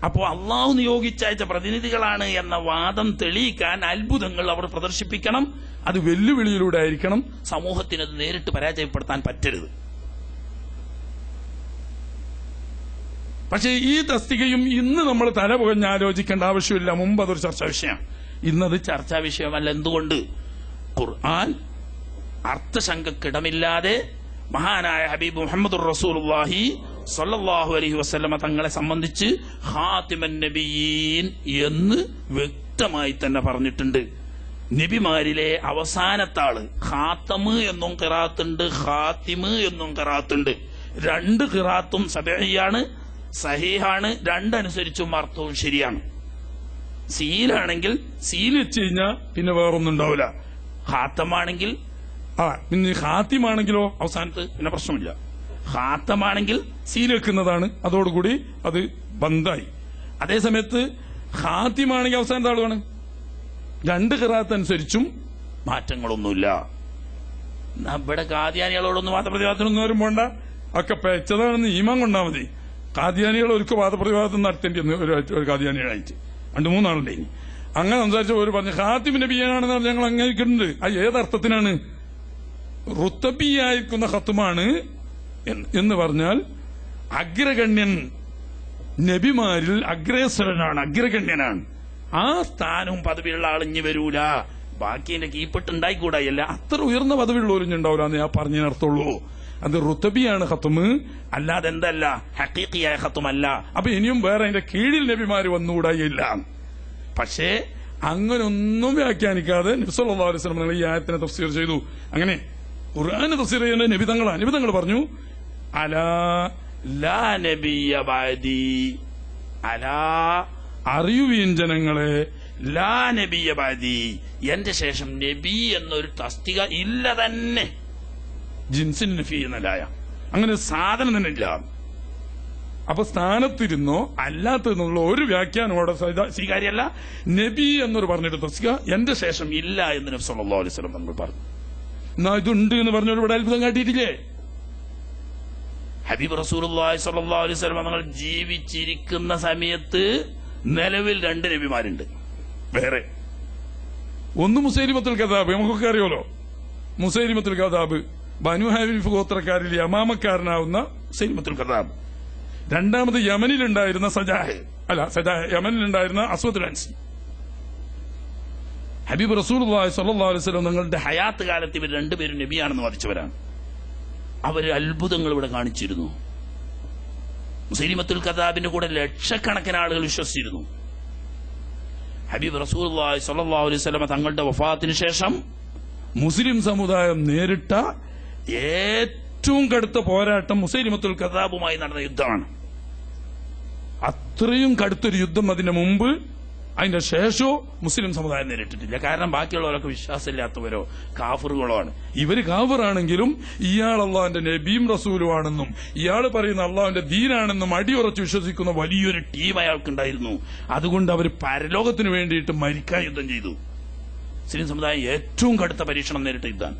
അപ്പോ അള്ളാഹു നിയോഗിച്ചയച്ച പ്രതിനിധികളാണ് എന്ന വാദം തെളിയിക്കാൻ അത്ഭുതങ്ങൾ അവർ പ്രദർശിപ്പിക്കണം. അത് വെല്ലുവിളിയിലൂടെ ആയിരിക്കണം. സമൂഹത്തിന് അത് നേരിട്ട് പരാജയപ്പെടുത്താൻ പറ്റരുത്. പക്ഷേ ഈ തസ്തികയും ഇന്ന് നമ്മൾ തല പുകഞ്ഞ് ആലോചിക്കേണ്ട ആവശ്യമില്ല. മുമ്പ് അതൊരു ചർച്ചാ വിഷയമാണ്. ഇന്നത് ചർച്ചാ വിഷയമല്ല. എന്തുകൊണ്ട്? ഖുർആൻ അർത്ഥശങ്കക്കിടമില്ലാതെ മഹാനായ ഹബീബ് മുഹമ്മദുർ റസൂലുള്ളാഹി സ്വല്ലല്ലാഹു അലൈഹി വസല്ലമ തങ്ങളെ സംബന്ധിച്ച് ഖാതിമൻ നബിയീൻ എന്ന് വ്യക്തമായി തന്നെ പറഞ്ഞിട്ടുണ്ട്. നബിമാരിലെ അവസാനത്താള്. ഖാത്തമ് എന്നും ഖിറാത്തുണ്ട്, ഖാത്തിമ് എന്നും ഖിറാത്തുണ്ട്. രണ്ട് ഖിറാത്തും സബഈയാണ്, സഹീഹാണ്. രണ്ടനുസരിച്ചും അർത്ഥവും ശരിയാണ്. സീലാണെങ്കിൽ സീൽ വെച്ച് കഴിഞ്ഞാൽ പിന്നെ വേറൊന്നും ഉണ്ടാവില്ല. ഖാത്തമാണെങ്കിൽ പിന്നെ ഖാത്തിമാണെങ്കിലോ അവസാനത്ത് പിന്നെ പ്രശ്നമില്ല. ഖാത്തമാണെങ്കിൽ സീൽ വെക്കുന്നതാണ്, അതോടുകൂടി അത് ബന്ധായി. അതേസമയത്ത് ഖാത്തിമാണെങ്കിൽ അവസാനത്തെ ആളുമാണ്. രണ്ട് ഖിറാത്ത് അനുസരിച്ചും മാറ്റങ്ങളൊന്നുമില്ല. ഇവിടെ ഖാദിയാനികളോടൊന്നും വാദപ്രതിവാദത്തിനൊന്നും വരും പോണ്ട. ഒക്കെ പെച്ചതാണെന്ന് ഈമാൻ കൊണ്ടാ മതി. ഖാദിയാനികൾ ഒരു വാദപ്രതിവാദം നടത്തേണ്ടി വന്നു. ഒരു ഖാദിയാനികളായിട്ട് 2-3 ആളുണ്ട്. ഇനി അങ്ങനെ സംസാരിച്ച ഒരു പറഞ്ഞു ഖാത്തിബ് നബിയാണെന്ന് പറഞ്ഞ് ഞങ്ങൾ അംഗീകരിക്കുന്നുണ്ട്. അത് ഏതർത്ഥത്തിനാണ്? റുത്തബിയായിരിക്കുന്ന ഖത്തുമാണ് എന്ന് പറഞ്ഞാൽ അഗ്രഗണ്യൻ, നബിമാരിൽ അഗ്രേസരനാണ്, അഗ്രഗണ്യനാണ്. ആ സ്ഥാനവും പദവിയുള്ള ആളിഞ്ഞ് വരൂല. ബാക്കി എന്റെ കീപ്പിട്ടുണ്ടായിക്കൂടായല്ല. അത്ര ഉയർന്ന പദവിയുള്ള ഒരിഞ്ഞുണ്ടാവില്ല എന്ന് ഞാൻ പറഞ്ഞതിനർത്ഥമുള്ളൂ. അത് റുത്തബിയാണ് ഖത്തുമ്, അല്ലാതെ എന്തല്ല ഹഖീഖിയായ ഖത്തുമല്ല. അപ്പൊ ഇനിയും വേറെ അതിന്റെ കീഴിൽ നബിമാര് വന്നുകൂടായില്ല. പക്ഷേ അങ്ങനൊന്നും വ്യാഖ്യാനിക്കാതെ നബി സല്ലല്ലാഹു അലൈഹി വസല്ലം ഈ ആയത്തിനെ തഫ്സീർ ചെയ്തു. അങ്ങനെ ഖുർആനെ തഫ്സീർ ചെയ്യുന്ന നബിതങ്ങൾ പറഞ്ഞു അലാ ലാ നബിയ ബഅദി, അലാ അറിയുവീൻ ജനങ്ങളെ, ലാ നബിയ ബഅദി എന്റെ ശേഷം നബി എന്നൊരു തസ്തിക ഇല്ല തന്നെ. ജിൻസിൻ നഫി എന്നല്ലായ അങ്ങനെ സാധനം തന്നെ ഇല്ല. അപ്പൊ സ്ഥാനത്തിരുന്നോ അല്ലാത്തതെന്നുള്ള ഒരു വ്യാഖ്യാനം അവിടെ സ്വീകാര്യമല്ല. നബി എന്നൊരു പറഞ്ഞിട്ട് തസ്തിക എന്റെ ശേഷം ഇല്ല എന്ന് നബി സല്ലല്ലാഹു അലൈഹി വസല്ലം തങ്ങൾ പറഞ്ഞു. എന്നാ ഇതുണ്ട് എന്ന് പറഞ്ഞൊരു ഇവിടെ അത്ഭുതം കാട്ടിയിട്ടില്ലേ? ഹബീബ് റസൂലുള്ളാഹി സ്വല്ലല്ലാഹു അലൈഹി വസല്ലം തങ്ങൾ ജീവിച്ചിരിക്കുന്ന സമയത്ത് നിലവിൽ 2 നബിമാരുണ്ട്. വേറെ ഒന്ന് മുസൈലിമത്തുൽ കദാബ്, നമുക്കൊക്കെ അറിയാലോ. മുസൈലിമത്തുൽ കദാബ് ബനു ഹനീഫ് ഗോത്രക്കാരിൽ യമാമക്കാരനാവുന്ന മുസൈലിമത്തുൽ കദാബ്. രണ്ടാമത് യമനിലുണ്ടായിരുന്ന യമനിലുണ്ടായിരുന്ന അസ്വദുൽ അൻസി. ഹബീബ് റസൂലുള്ളാഹി സ്വല്ലല്ലാഹു അലൈഹി വസല്ലം തങ്ങളുടെ ഹയാത്ത് കാലത്ത് ഇവർ 2 പേരും നബിയാണെന്ന് വാദിച്ചവരാണ്. അവര് അത്ഭുതങ്ങൾ ഇവിടെ കാണിച്ചിരുന്നു. മുസൈലിമത്തുൽ കദാബിന്റെ കൂടെ ലക്ഷക്കണക്കിന് ആളുകൾ വിശ്വസിച്ചിരുന്നു. ഹബീബ് റസൂലുള്ളാഹി സ്വല്ലല്ലാഹു അലൈഹി വസല്ലം തങ്ങളുടെ വഫാത്തിന് ശേഷം മുസ്ലിം സമുദായം നേരിട്ട ഏറ്റവും കടുത്ത പോരാട്ടം മുസൈലിമത്തുൽ കദാബുമായി നടന്ന യുദ്ധമാണ്. അത്രയും കടുത്തൊരു യുദ്ധം അതിന്റെ മുമ്പ് അതിന്റെ ശേഷവും മുസ്ലിം സമുദായം നേരിട്ടിട്ടില്ല. കാരണം ബാക്കിയുള്ളവരൊക്കെ വിശ്വാസമില്ലാത്തവരോ കാഫറുകളോ ആണ്. ഇവര് കാഫറാണെങ്കിലും ഇയാൾ അള്ളാഹുവിന്റെ നബിയും റസൂലുമാണെന്നും ഇയാൾ പറയുന്ന അള്ളാഹുവിന്റെ ദീനാണെന്നും അടിയുറച്ച് വിശ്വസിക്കുന്ന വലിയൊരു ടീം അയാൾക്കുണ്ടായിരുന്നു. അതുകൊണ്ട് അവർ പരലോകത്തിന് വേണ്ടിയിട്ട് മരിക്കാൻ യുദ്ധം ചെയ്തു. മുസ്ലിം സമുദായം ഏറ്റവും കടുത്ത പരീക്ഷണം നേരിട്ട യുദ്ധമാണ്.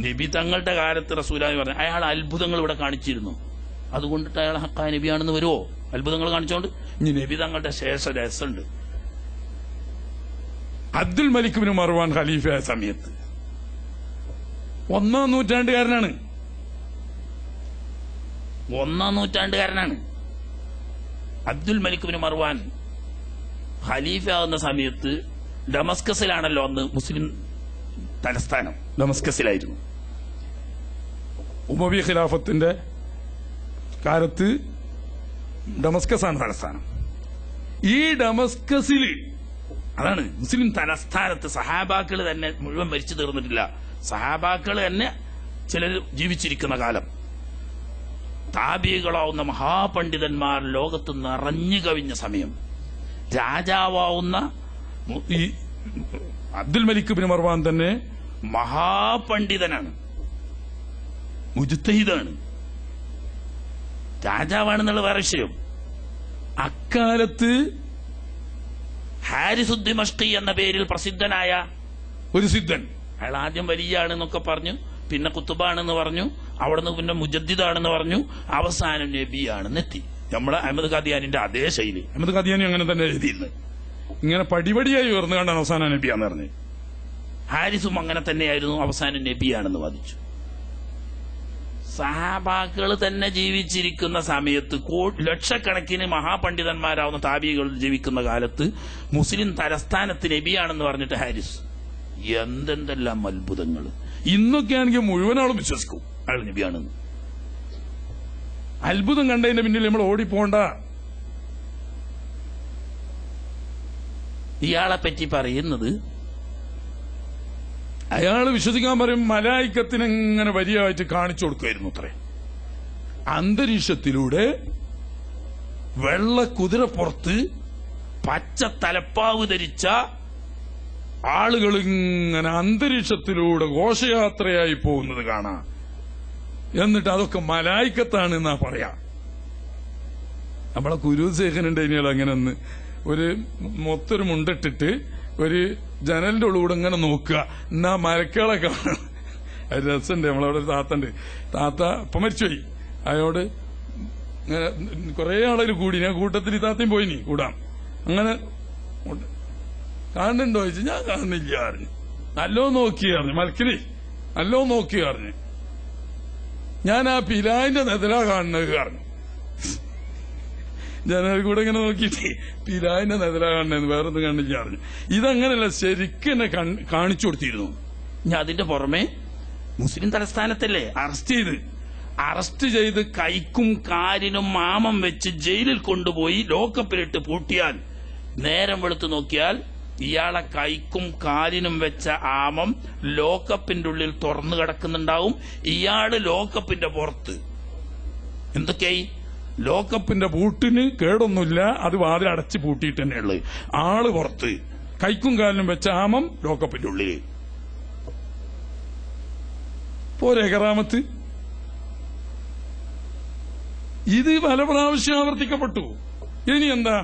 നബി തങ്ങളുടെ കാലത്ത് റസൂലായി പറഞ്ഞു അയാൾ അത്ഭുതങ്ങൾ ഇവിടെ കാണിച്ചിരുന്നു. അതുകൊണ്ടിട്ട് അയാൾ ഹക്കായ നബിയാണെന്ന് വരുമോ? അത്ഭുതങ്ങൾ കാണിച്ചോണ്ട്. ഇനി നബി തങ്ങളുടെ ശേഷ രസമുണ്ട്. അബ്ദുൽ മലിക് ബിൻ മർവാൻ ഖലീഫയായ സമയത്ത് 1-ാം നൂറ്റാണ്ടുകാരനാണ്. 1-ാം നൂറ്റാണ്ടുകാരനാണ് അബ്ദുൽ മലിക് ബിൻ മർവാൻ. ഖലീഫ ആകുന്ന സമയത്ത് ഡമസ്കസിലാണല്ലോ അന്ന് മുസ്ലിം തലസ്ഥാനം. ഡമസ്കസിലായിരുന്നു. ഉമവി ഖിലാഫത്തിന്റെ കാലത്ത് ഡമസ്കസാണ് തലസ്ഥാനം. ഈ ഡമസ്കസിൽ അതാണ് മുസ്ലിം തലസ്ഥാനത്ത് സഹാബാക്കൾ തന്നെ മുഴുവൻ മരിച്ചു തീർന്നിട്ടില്ല. സഹാബാക്കൾ തന്നെ ചിലർ ജീവിച്ചിരിക്കുന്ന കാലം. താബികളാവുന്ന മഹാപണ്ഡിതന്മാർ ലോകത്ത് നിറഞ്ഞു കവിഞ്ഞ സമയം. രാജാവാവുന്ന ഈ അബ്ദുൽ മലിക് ബിൻ മർവാൻ തന്നെ മഹാപണ്ഡിതനാണ്, മുജ്തഹിദാണ്, രാജാവാണെന്നുള്ള വേറെ വിഷയം. അക്കാലത്ത് ഹാരിസ് ദിമഷ്കി എന്ന പേരിൽ പ്രസിദ്ധനായ ഒരു സിദ്ധൻ, അയാൾ ആദ്യം വലിയാണെന്നൊക്കെ പറഞ്ഞു, പിന്നെ കുത്തുബാണെന്ന് പറഞ്ഞു, അവിടുന്ന് പിന്നെ മുജദ്ദിദാണെന്ന് പറഞ്ഞു, അവസാനം നബിയാണെന്ന് എത്തി. നമ്മളെ അഹമ്മദ് ഖാദിയാനിന്റെ അതേ ശൈലി. അഹമ്മദ് ഖാദിയാനി അങ്ങനെ തന്നെ എഴുതിയിരുന്നു. ഇങ്ങനെ പടിപടിയായി ഉയർന്നു കണ്ടാണ് അവസാനം നബിയാന്ന് പറഞ്ഞു. ഹാരിസും അങ്ങനെ തന്നെയായിരുന്നു, അവസാനം നബിയാണെന്ന് വാദിച്ചു. സഹാബാക്കൾ തന്നെ ജീവിച്ചിരിക്കുന്ന സമയത്ത് ലക്ഷക്കണക്കിന് മഹാപണ്ഡിതന്മാരാവുന്ന താബികൾ ജീവിക്കുന്ന കാലത്ത് മുസ്ലിം തലസ്ഥാനത്ത് നബിയാണെന്ന് പറഞ്ഞിട്ട് ഹാരിസ്, എന്തെന്തെല്ലാം അത്ഭുതങ്ങൾ. ഇന്നൊക്കെ ആണെങ്കിൽ മുഴുവൻ ആളും വിശ്വസിക്കും അയാൾ നബിയാണെന്ന്. അത്ഭുതം കണ്ടതിന്റെ പിന്നിൽ നമ്മൾ ഓടിപ്പോണ്ട. ഇയാളെ പറ്റി പറയുന്നത്, അയാള് വിശ്വസിക്കാൻ പറയും മലായിക്കത്തിന് ഇങ്ങനെ വരിയായിട്ട് കാണിച്ചു കൊടുക്കുമായിരുന്നു അത്രേ. അന്തരീക്ഷത്തിലൂടെ വെള്ള കുതിരപ്പുറത്ത് പച്ച തലപ്പാവ് ധരിച്ച ആളുകൾ ഇങ്ങനെ അന്തരീക്ഷത്തിലൂടെ ഘോഷയാത്രയായി പോകുന്നത് കാണാം. എന്നിട്ട് അതൊക്കെ മലായിക്കത്താണ് എന്നാ പറയാ. നമ്മളെ കുരുശേഖനുണ്ട് ഇനിയാൽ അങ്ങനെ ഒന്ന് ഒരു മൊത്തൊരു മുണ്ടിട്ടിട്ട് ഒരു ജനലിന്റെ ഉള്ളിലൂടെ ഇങ്ങനെ നോക്കുക, എന്നാ മരക്കളെ കാണാം. അത് രസമുണ്ട്. നമ്മളവിടെ ഒരു താത്തണ്ട്, താത്ത ഇപ്പൊ മരിച്ചുപോയി. അയാളോട് ഇങ്ങനെ കുറെ ആളുകൾ കൂടി, ഞാൻ കൂട്ടത്തിൽ ഈ താത്തയും പോയിനി കൂടാം. അങ്ങനെ കാണുന്നുണ്ടോ ചോദിച്ചു. ഞാൻ കാണുന്നില്ല അറിഞ്ഞു. നല്ലോ നോക്കി അറിഞ്ഞു, മലക്കിലേ നല്ലോ നോക്കി അറിഞ്ഞു. ഞാൻ ആ പിലാവിന്റെ നെതലാ കാണുന്നത് അറിഞ്ഞു. ജനൽ കൂടെ ഇങ്ങനെ നോക്കിയിട്ട് പിലാവിന്റെ നെതലാ കാണുന്നത്, വേറൊന്നും കണ്ടില്ല അറിഞ്ഞു. ഇതങ്ങനെയല്ല, ശരിക്കും എന്നെ കാണിച്ചു കൊടുത്തിരുന്നു. ഞാൻ അതിന്റെ പുറമെ മുസ്ലിം തലസ്ഥാനത്തല്ലേ അറസ്റ്റ് ചെയ്ത് കൈക്കും കാലിനും മാമം വെച്ച് ജയിലിൽ കൊണ്ടുപോയി ലോക്കപ്പിലിട്ട് പൂട്ടിയാൽ നേരം വെളുത്ത് നോക്കിയാൽ ഇയാളെ കൈക്കും കാലിനും വെച്ച ആമം ലോക്കപ്പിന്റെ ഉള്ളിൽ തുറന്നു കിടക്കുന്നുണ്ടാവും. ഇയാള് ലോക്കപ്പിന്റെ പുറത്ത്. എന്തൊക്കെയായി? ലോക്കപ്പിന്റെ പൂട്ടിന് കേടൊന്നുമില്ല, അത് വാതിൽ അടച്ച് പൂട്ടിയിട്ട് തന്നെയുള്ളത്. ആള് പുറത്ത്, കൈക്കും കാലിനും വെച്ച ആമം ലോക്കപ്പിന്റെ ഉള്ളിൽ. പോരെ കറാമത്ത്? ഇത് പല പ്രാവശ്യം ആവർത്തിക്കപ്പെട്ടു. ഇനി എന്താ?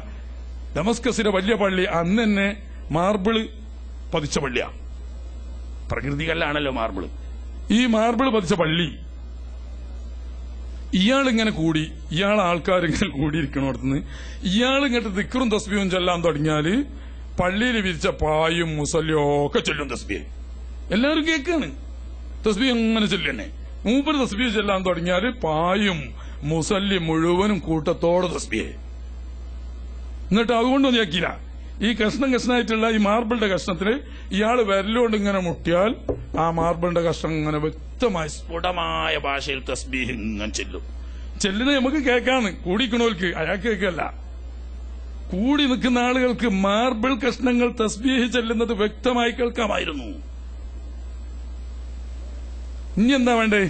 ഡമസ്കസിലെ വലിയ പള്ളി അന്ന് തന്നെ മാർബിള് പതിച്ച പള്ളിയാ. പ്രകൃതി കല്ലാണല്ലോ മാർബിള്. ഈ മാർബിള് പതിച്ച പള്ളി ഇയാളിങ്ങനെ കൂടി, ആൾക്കാരിങ്ങനെ കൂടിയിരിക്കണോടത്തുനിന്ന് ഇയാളിങ്ങോട്ട് ദിക്റും തസ്ബീഹും ചെല്ലാൻ തുടങ്ങിയാല് പള്ളിയിൽ വിരിച്ച പായും മുസല്ലും ഒക്കെ ചൊല്ലും തസ്ബീഹ്. എല്ലാവരും കേൾക്കാണ്. തസ്ബീഹ് അങ്ങനെ ചൊല്ലന്നെ. മൂപ്പര് തസ്ബീഹ് ചെല്ലാൻ തുടങ്ങിയാല് പായും മുസല്ലി മുഴുവനും കൂട്ടത്തോടെ തസ്ബീഹ്. എന്നിട്ട് അതുകൊണ്ടൊന്നും കേൾക്കില്ല. ഈ കഷ്ണമായിട്ടുള്ള ഈ മാർബിളിന്റെ കഷ്ണത്തിന് ഇയാള് വിരലുകൊണ്ട് ഇങ്ങനെ മുട്ടിയാൽ ആ മാർബിളിന്റെ കഷ്ണം ഇങ്ങനെ വ്യക്തമായി സ്ഫുടമായ ഭാഷയിൽ തസ്ബീഹ് ഇങ്ങനെ ചെല്ലുന്നത് നമുക്ക് കേൾക്കാണ്. കൂടിക്കണോൽക്ക്, അയാൾക്ക് കേൾക്കല്ല. കൂടി നിൽക്കുന്ന ആളുകൾക്ക് മാർബിൾ കഷ്ണങ്ങൾ തസ്ബീഹ് ചെല്ലുന്നത് വ്യക്തമായി കേൾക്കാമായിരുന്നു. ഇനി എന്താ വേണ്ടേ?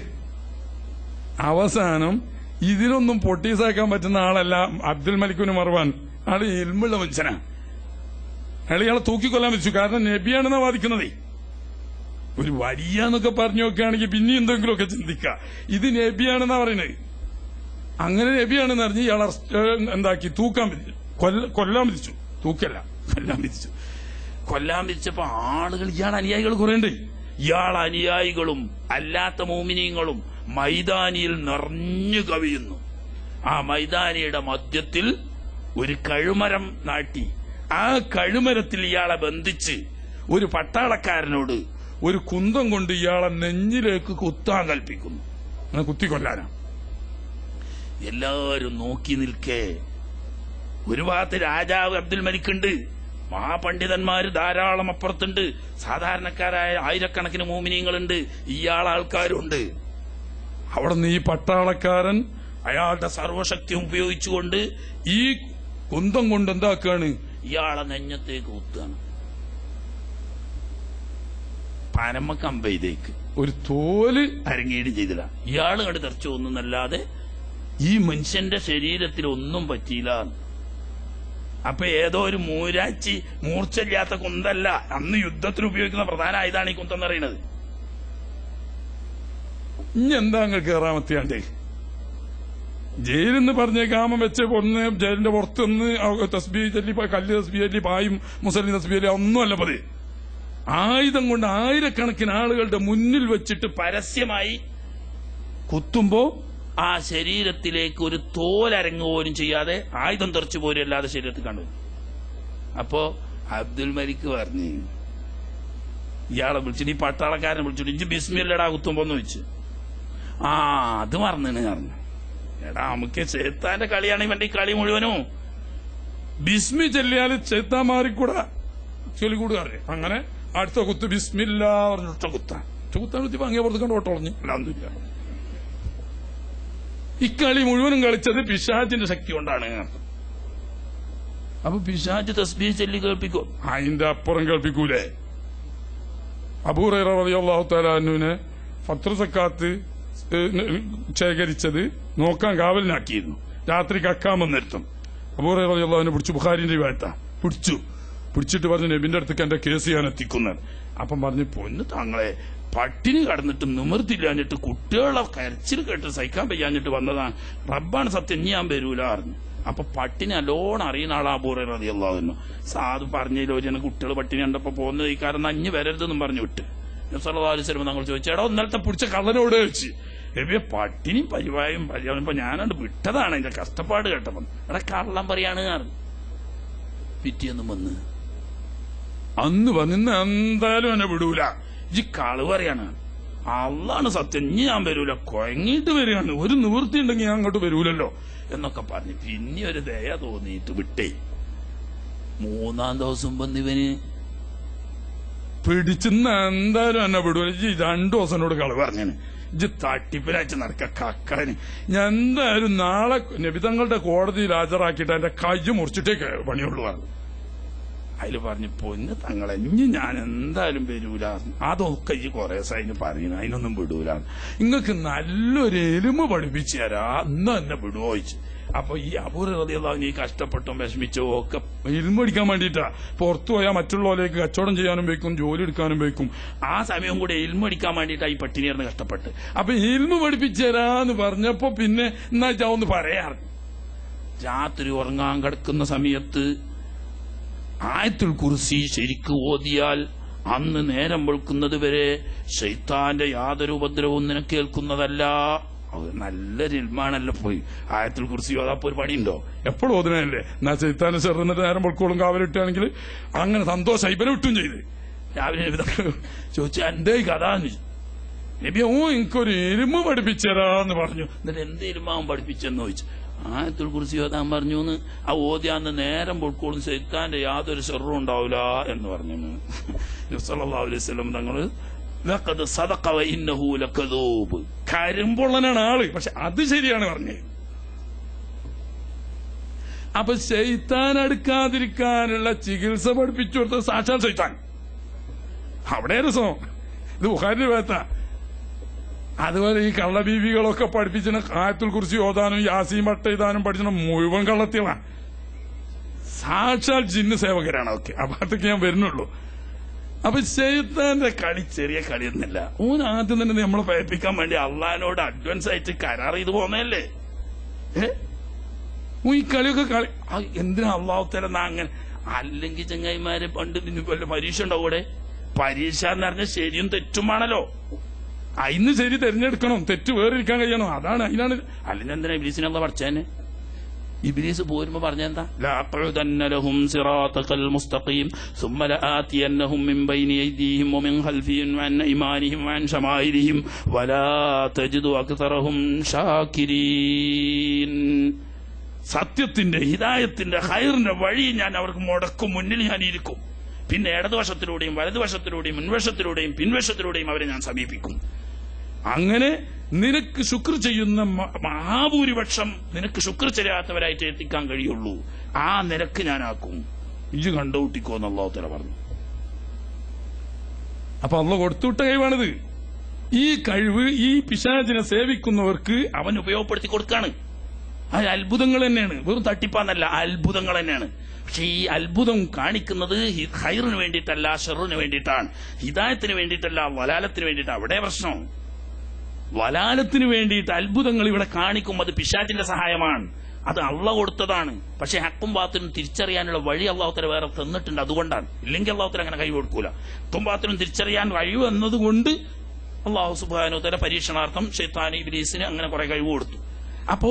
അവസാനം ഇതിനൊന്നും പൊട്ടീസാക്കാൻ പറ്റുന്ന ആളല്ല അബ്ദുൽ മലിക്കുന് മർവാൻ. ആള് ഇൽമുള്ള മനുഷ്യനാ. ഇയാളെ തൂക്കിക്കൊല്ലാൻ വെച്ചു. കാരണം നബിയാണെന്നാ വാദിക്കുന്നതേ. ഒരു വരിയാന്നൊക്കെ പറഞ്ഞു നോക്കുകയാണെങ്കിൽ പിന്നെ എന്തെങ്കിലുമൊക്കെ ചിന്തിക്കാം. ഇത് നബിയാണെന്നാ പറയുന്നത്. അങ്ങനെ നബിയാണെന്ന് അറിഞ്ഞ് ഇയാൾ എന്താക്കി തൂക്കാൻ വിധിച്ചു, കൊല്ലാൻ വിധിച്ചു. തൂക്കല്ല, കൊല്ലാൻ വിധിച്ചപ്പോ ആളുകൾ, ഇയാൾ അനുയായികൾ കുറെ ഉണ്ട്. ഇയാൾ അനുയായികളും അല്ലാത്ത മോമിനീങ്ങളും മൈതാനിയിൽ നിറഞ്ഞു കവിയുന്നു. ആ മൈതാനിയുടെ മധ്യത്തിൽ ഒരു കഴുമരം നാട്ടി ആ കഴുമരത്തിൽ ഇയാളെ ബന്ധിച്ച് ഒരു പട്ടാളക്കാരനോട് ഒരു കുന്തം കൊണ്ട് ഇയാളെ നെഞ്ഞിലേക്ക് കുത്താൻ കൽപ്പിക്കുന്നു. അങ്ങനെ കുത്തിക്കൊല്ലാനാ. എല്ലാവരും നോക്കി നിൽക്കേ. ഒരു ഭാഗത്ത് രാജാവ് അബ്ദുൽ മലിക്കുണ്ട്, മഹാപണ്ഡിതന്മാര് ധാരാളം അപ്പുറത്തുണ്ട്, സാധാരണക്കാരായ ആയിരക്കണക്കിന് മോമിനീങ്ങളുണ്ട്, ഇയാളാൾക്കാരുണ്ട്. അവിടെ നിന്ന് ഈ പട്ടാളക്കാരൻ അയാളുടെ സർവശക്തി ഉപയോഗിച്ചുകൊണ്ട് ഈ കുന്തം കൊണ്ട് എന്താക്കാണ്? ഇയാളെ നെഞ്ഞത്തേക്ക് കുത്താണ്. പരമ കമ്പയിലേക്ക് ഒരു തോല് അരങ്ങേടി ചെയ്തില്ല. ഇയാള് കണ്ട് തെറിച്ചു ഒന്നല്ലാതെ ഈ മനുഷ്യന്റെ ശരീരത്തിൽ ഒന്നും പറ്റിയില്ല. അപ്പൊ ഏതോ ഒരു മൂരാച്ചി മൂർച്ചയില്ലാത്ത കുന്തല്ല, അന്ന് യുദ്ധത്തിന് ഉപയോഗിക്കുന്ന പ്രധാന ആയുധാണ് ഈ കുന്തം എന്ന് പറയുന്നത്. ഇനി എന്താ നിങ്ങൾ കയറാമത്തിയാണ്ടേ? ജയിലെന്ന് പറഞ്ഞ കാമം വെച്ച് ഒന്ന് ജയിലിന്റെ പുറത്തുനിന്ന് തസ്ബീ ചൊല്ലി കല്ല് തസ്ബീ ചൊല്ലി പായും മുസല്ലി തസ്ബീ ചൊല്ലി ഒന്നുമല്ല പതി. ആയുധം കൊണ്ട് ആയിരക്കണക്കിന് ആളുകളുടെ മുന്നിൽ വെച്ചിട്ട് പരസ്യമായി കുത്തുമ്പോ ആ ശരീരത്തിലേക്ക് ഒരു തോലരങ്ങ് പോലും ചെയ്യാതെ ആയുധം തെറിച്ചു പോലും അല്ലാതെ ശരീരത്തിൽ കണ്ടു. അപ്പോ അബ്ദുൽ മലിക് പറഞ്ഞു, ഇയാളെ വിളിച്ചിട്ട് ഈ പട്ടാളക്കാരനെ വിളിച്ചിട്ട് ഇഞ്ച് ബിസ്മില്ലടാ കുത്തുമ്പോന്ന് വെച്ച്. അത് മറന്നു പറഞ്ഞു. എടാ നമുക്ക് ചേത്താന്റെ കളിയാണ് ഇവന്റെ ഈ കളി മുഴുവനും. ബിസ്മി ചെല്ലിയാല് ചേത്താൻ മാറിക്കൂടാ ചൊല്ലിക്കൂടുകാരെ. അങ്ങനെ അടുത്ത കുത്ത് ബിസ്മില്ല പറഞ്ഞിട്ട കുത്താൻ കുത്തി അങ്ങേ പുറത്ത് കണ്ട് ഓട്ടോളഞ്ഞ് അല്ലാന്നില്ല. ഈ കളി മുഴുവനും കളിച്ചത് പിശാചിന്റെ ശക്തി കൊണ്ടാണ്. അപ്പൊ പിശാച് തസ്ബീഹ് ചൊല്ലി കേൾപ്പിക്കും, അതിന്റെ അപ്പുറം കേൾപ്പിക്കൂലേ? അബൂ ഹുറൈറ റളിയല്ലാഹു തആല അൻഹുവിനെ ഫത്ർ സക്കാത്ത് ശേഖരിച്ചത് നോക്കാൻ കാവലിനാക്കിയിരുന്നു. രാത്രി കക്കാൻ വന്നിരുത്തും. അബൂ ഹുറൈറ റളിയല്ലാഹു അൻഹു പിടിച്ചു. ബുഖാരിന്റെ റിവായത്താ. പിടിച്ചിട്ട് പറഞ്ഞു, നബിന്റെ അടുത്തേക്ക് എന്റെ കേസ് ഞാൻ എത്തിക്കുന്നത്. അപ്പം പറഞ്ഞു, പൊന്ന് താങ്കളെ, പട്ടിണി കടന്നിട്ട് നിമർത്തില്ലാഞ്ഞിട്ട് കുട്ടികളെ കരച്ചിൽ കേട്ട് സഹിക്കാൻ വയ്യാഞ്ഞിട്ട് വന്നതാണ്. റബ്ബാണ് സത്യം, ഞാൻ വരൂല പറഞ്ഞു. അപ്പൊ പട്ടിണി നല്ലോണം അറിയുന്ന ആളാ അബൂ ഹുറൈറ റളിയല്ലാഹു അൻഹു. സാധു പറഞ്ഞതിലോ ജന കുട്ടികൾ പട്ടിണി കണ്ടപ്പോ പോകുന്നത് ഈ കാരണം അഞ്ഞ് വരരുതെന്നും പറഞ്ഞു വിട്ട്. നബി സല്ലല്ലാഹു അലൈഹി വസല്ലം തങ്ങൾ ചോദിച്ചു, എടോ ഇന്നലത്തെ പിടിച്ച കള്ളനോട് ചോദിച്ചു, നബിയെ പട്ടിണിയും പരിവായും ഇപ്പൊ ഞാനത് വിട്ടതാണ് എന്റെ കഷ്ടപ്പാട് കേട്ടപ്പോ. എടാ കള്ളം പറയാണ് പറഞ്ഞു. പിറ്റേന്നും വന്ന് അന്ന് വന്നിന്ന് എന്തായാലും എന്നെ വിടൂല, ഈ കളവ് പറയാണ്, അള്ളാണ് സത്യം, ഇനി ഞാൻ വരൂല, കൊയങ്ങിയിട്ട് വരികയാണ്, ഒരു നിവൃത്തി ഉണ്ടെങ്കിൽ ഞാൻ അങ്ങോട്ട് വരൂലല്ലോ എന്നൊക്കെ പറഞ്ഞു. പിന്നെ ഒരു ദയ തോന്നിയിട്ട് വിട്ടേ. മൂന്നാം ദിവസം വന്ന് ഇവന് പിടിച്ചെന്ന് എന്തായാലും എന്നെ വിടൂല, ഈ 2 ദിവസനോട് കളവ് പറഞ്ഞാണ്, ഇജ്ജ് തട്ടിപ്പിനയച്ച് നടക്ക കക്കാന്, ഞാൻ എന്തായാലും നാളെ നബിതങ്ങളുടെ കോടതിയിൽ ഹാജരാക്കിയിട്ട് എന്റെ കൈ മുറിച്ചിട്ടേ പണിയുള്ളൂ പറഞ്ഞു. അതിൽ പറഞ്ഞു, പൊന്ന് തങ്ങളെ, ഇനി ഞാൻ എന്തായാലും വരൂല, അതൊക്കെ ഈ കുറെ സൈന് പറയുന്നു, അതിനൊന്നും വിടൂല, നിങ്ങൾക്ക് നല്ലൊരു എലുമ പഠിപ്പിച്ചു തരാ, എന്നാ എന്നെ വിടുവോ ചോദിച്ചു. അപ്പൊ ഈ അബൂ ഹുറൈറ റളിയല്ലാഹു അൻഹു കഷ്ടപ്പെട്ടും വിഷമിച്ചോ ഒക്കെ ഇൽമ പഠിക്കാൻ വേണ്ടിയിട്ടാ. പുറത്തു പോയാൽ മറ്റുള്ളവരിലേക്ക് കച്ചവടം ചെയ്യാനും വയ്ക്കും, ജോലി എടുക്കാനും വയ്ക്കും. ആ സമയം കൂടെ ഇൽമ പഠിക്കാൻ വേണ്ടിയിട്ടാ ഈ പട്ടിണിയായിരുന്നു കഷ്ടപ്പെട്ട്. അപ്പൊ ഇൽമ പഠിപ്പിച്ചു തരാന്ന് പറഞ്ഞപ്പോ പിന്നെ എന്നാ ഒന്ന് പറയാറ്. രാത്രി ഉറങ്ങാൻ കിടക്കുന്ന സമയത്ത് ആയത്തുൽ കുർസി ശരിക്ക് ഓതിയാൽ അന്ന് നേരം വെളുക്കുന്നത് വരെ ശൈത്താന്റെ യാതൊരു ഉപദ്രവവും നിനക്ക് കേൾക്കുന്നതല്ല. നല്ലൊരു ഇൽമാണല്ലോ. പോയി ആയത്തുൽ കുർസി ഓതാപ്പോ ഒരു പണിയുണ്ടോ? എപ്പോഴും ഓതിനല്ലേ. എന്നാ ശൈത്താനെ ചെറുന്നിട്ട് നേരം വെളുക്കോളും കാവലിട്ടാണെങ്കിൽ അങ്ങനെ സന്തോഷം ഇവരെ വിട്ടും ചെയ്ത്. രാവിലെ ചോദിച്ചു, എന്റെ കഥ നബിയോ എനിക്കൊരു എരുമ പഠിപ്പിച്ചരാന്ന് പറഞ്ഞു. എന്നിട്ട് എന്ത് എരുമാവും പഠിപ്പിച്ചെന്ന് ചോദിച്ചു. ആയത്തുൽ കുർസി ഓതാൻ പറഞ്ഞു. ആ ഓതിയാന്ന് നേരം പൊൾക്കോളും ശൈത്താന്റെ യാതൊരു ഷർറും ഉണ്ടാവില്ല എന്ന് പറഞ്ഞു. നബി സല്ലല്ലാഹു അലൈഹി വസല്ലം തങ്ങള് ലഖദ് സദഖ വഇന്നഹു ലകദൂബ്, കരിമ്പൊള്ളനാണ് ആള്, പക്ഷെ അത് ശരിയാണ് പറഞ്ഞത്. അപ്പൊ ശൈത്താൻ അടുക്കാതിരിക്കാനുള്ള ചികിത്സ പഠിപ്പിച്ചു കൊടുത്തത് സാക്ഷാൽ ശൈത്താൻ. അവിടെ രസം. ഇത് ബുഖാരിന്റെ ഭാഗത്താ. അതുപോലെ ഈ കള്ളബീവികളൊക്കെ പഠിപ്പിച്ചിന് ആയത്തുൽ കുർസി ഓതാനും യാസീൻ പട്ട എഴുതാനും പഠിച്ചിന് മുഴുവൻ കള്ളത്തിലാണ്. സാക്ഷാൽ ജിന്ന് സേവകരാണ്. ഓക്കെ, അപ്പൊ അതൊക്കെ ഞാൻ വരുന്നുള്ളൂ. അപ്പൊ ശൈത്താന്റെ കളി ചെറിയ കളിയൊന്നുമില്ല. ആദ്യം തന്നെ നമ്മളെ പയപ്പിക്കാൻ വേണ്ടി അള്ളഹാനോട് അഡ്വാൻസ് ആയിട്ട് കരാർ ചെയ്ത് പോന്നല്ലേ. ഈ കളിയൊക്കെ കളി എന്തിനാ അള്ളാഹു തല അങ്ങനെ? അല്ലെങ്കിൽ ചങ്ങായിമാരെ പണ്ട് വല്ല പരീക്ഷ ഉണ്ടാവും കൂടെ. പരീക്ഷ എന്ന് പറഞ്ഞാൽ ശരിയും തെറ്റുമാണല്ലോ. അതിന് ശരി തെരഞ്ഞെടുക്കണം, തെറ്റ് വേറിരിക്കാൻ കഴിയണം. അതാണ് അതിനാണ്. അല്ലെങ്കിൽ എന്തിനാ ഇബ്ലീസിനെ അള്ളാഹ് പഠിച്ചാന്? ഇബ്ലീസ് പോരുമ്പോ പറഞ്ഞെന്താ? ലഅഖഉദന്ന ലഹും സിറാത്തൽ മുസ്തഖീം സുമ്മ ലആതിയന്നഹും മിൻ ബൈനി യദീഹിം വമിൻ ഖൽഫിഹിം വഅൻ ഇമാനിഹിം വഅൻ ശമായിലിഹിം വലാ തജിദു അക്തറഹും ഷാകിരീൻ. സത്യത്തിന്റെ ഹിദായത്തിന്റെ ഖൈറിന്റെ വഴി ഞാൻ അവർക്ക് മുടക്കും, മുന്നിൽ ഞാൻ ഇരിക്കും. പിന്നെ ഇടതുവശത്തിലൂടെയും വലതുവശത്തിലൂടെയും മുൻവശത്തിലൂടെയും പിൻവശത്തിലൂടെയും അവരെ ഞാൻ സമീപിക്കും. അങ്ങനെ നിനക്ക് ശുക്ർ ചെയ്യുന്ന മഹാഭൂരിപക്ഷം നിനക്ക് ശുക്ർ ചെയ്യാത്തവരായിട്ട് എത്തിക്കാൻ കഴിയുള്ളൂ. ആ നിരക്ക് ഞാനാക്കും. ഇജ് കണ്ടുകൂട്ടിക്കോ എന്ന് അല്ലാഹു തആല പറഞ്ഞു. അപ്പൊ അള്ളാഹ് കൊടുത്തുവിട്ട കഴിവാണിത്. ഈ കഴിവ് ഈ പിശാചിനെ സേവിക്കുന്നവർക്ക് അവൻ ഉപയോഗപ്പെടുത്തി കൊടുക്കാണ്. അത് അത്ഭുതങ്ങൾ തന്നെയാണ്, വെറും തട്ടിപ്പാന്നല്ല, അത്ഭുതങ്ങൾ തന്നെയാണ്. പക്ഷെ ഈ അത്ഭുതം കാണിക്കുന്നത് ഖൈറിന് വേണ്ടിയിട്ടല്ല, ഷർറിന് വേണ്ടിയിട്ടാണ്, ഹിദായത്തിന് വേണ്ടിയിട്ടല്ല, വലാലത്തിന് വേണ്ടിയിട്ടാണ്. അവിടെ പ്രശ്നം. വലാലത്തിന് വേണ്ടിയിട്ട് അത്ഭുതങ്ങൾ ഇവിടെ കാണിക്കും. അത് പിശാചിന്റെ സഹായമാണ്, അത് അള്ളാഹ് കൊടുത്തതാണ്. പക്ഷെ ഹക്കും ബാത്തിനും തിരിച്ചറിയാനുള്ള വഴി അള്ളാഹുത്തല വേറെ തന്നിട്ടുണ്ട്, അതുകൊണ്ടാണ്. ഇല്ലെങ്കിൽ അള്ളാഹുത്തല അങ്ങനെ കഴിവ് കൊടുക്കൂല. ഹക്കും ബാത്തിനും തിരിച്ചറിയാൻ കഴിവ് എന്നതുകൊണ്ട് അള്ളാഹു സുബ്ഹാനഹു വ തആല പരീക്ഷണാർത്ഥം ശൈത്താൻ ഇബ്ലീസിന് അങ്ങനെ കുറെ കഴിവ് കൊടുത്തു. അപ്പോ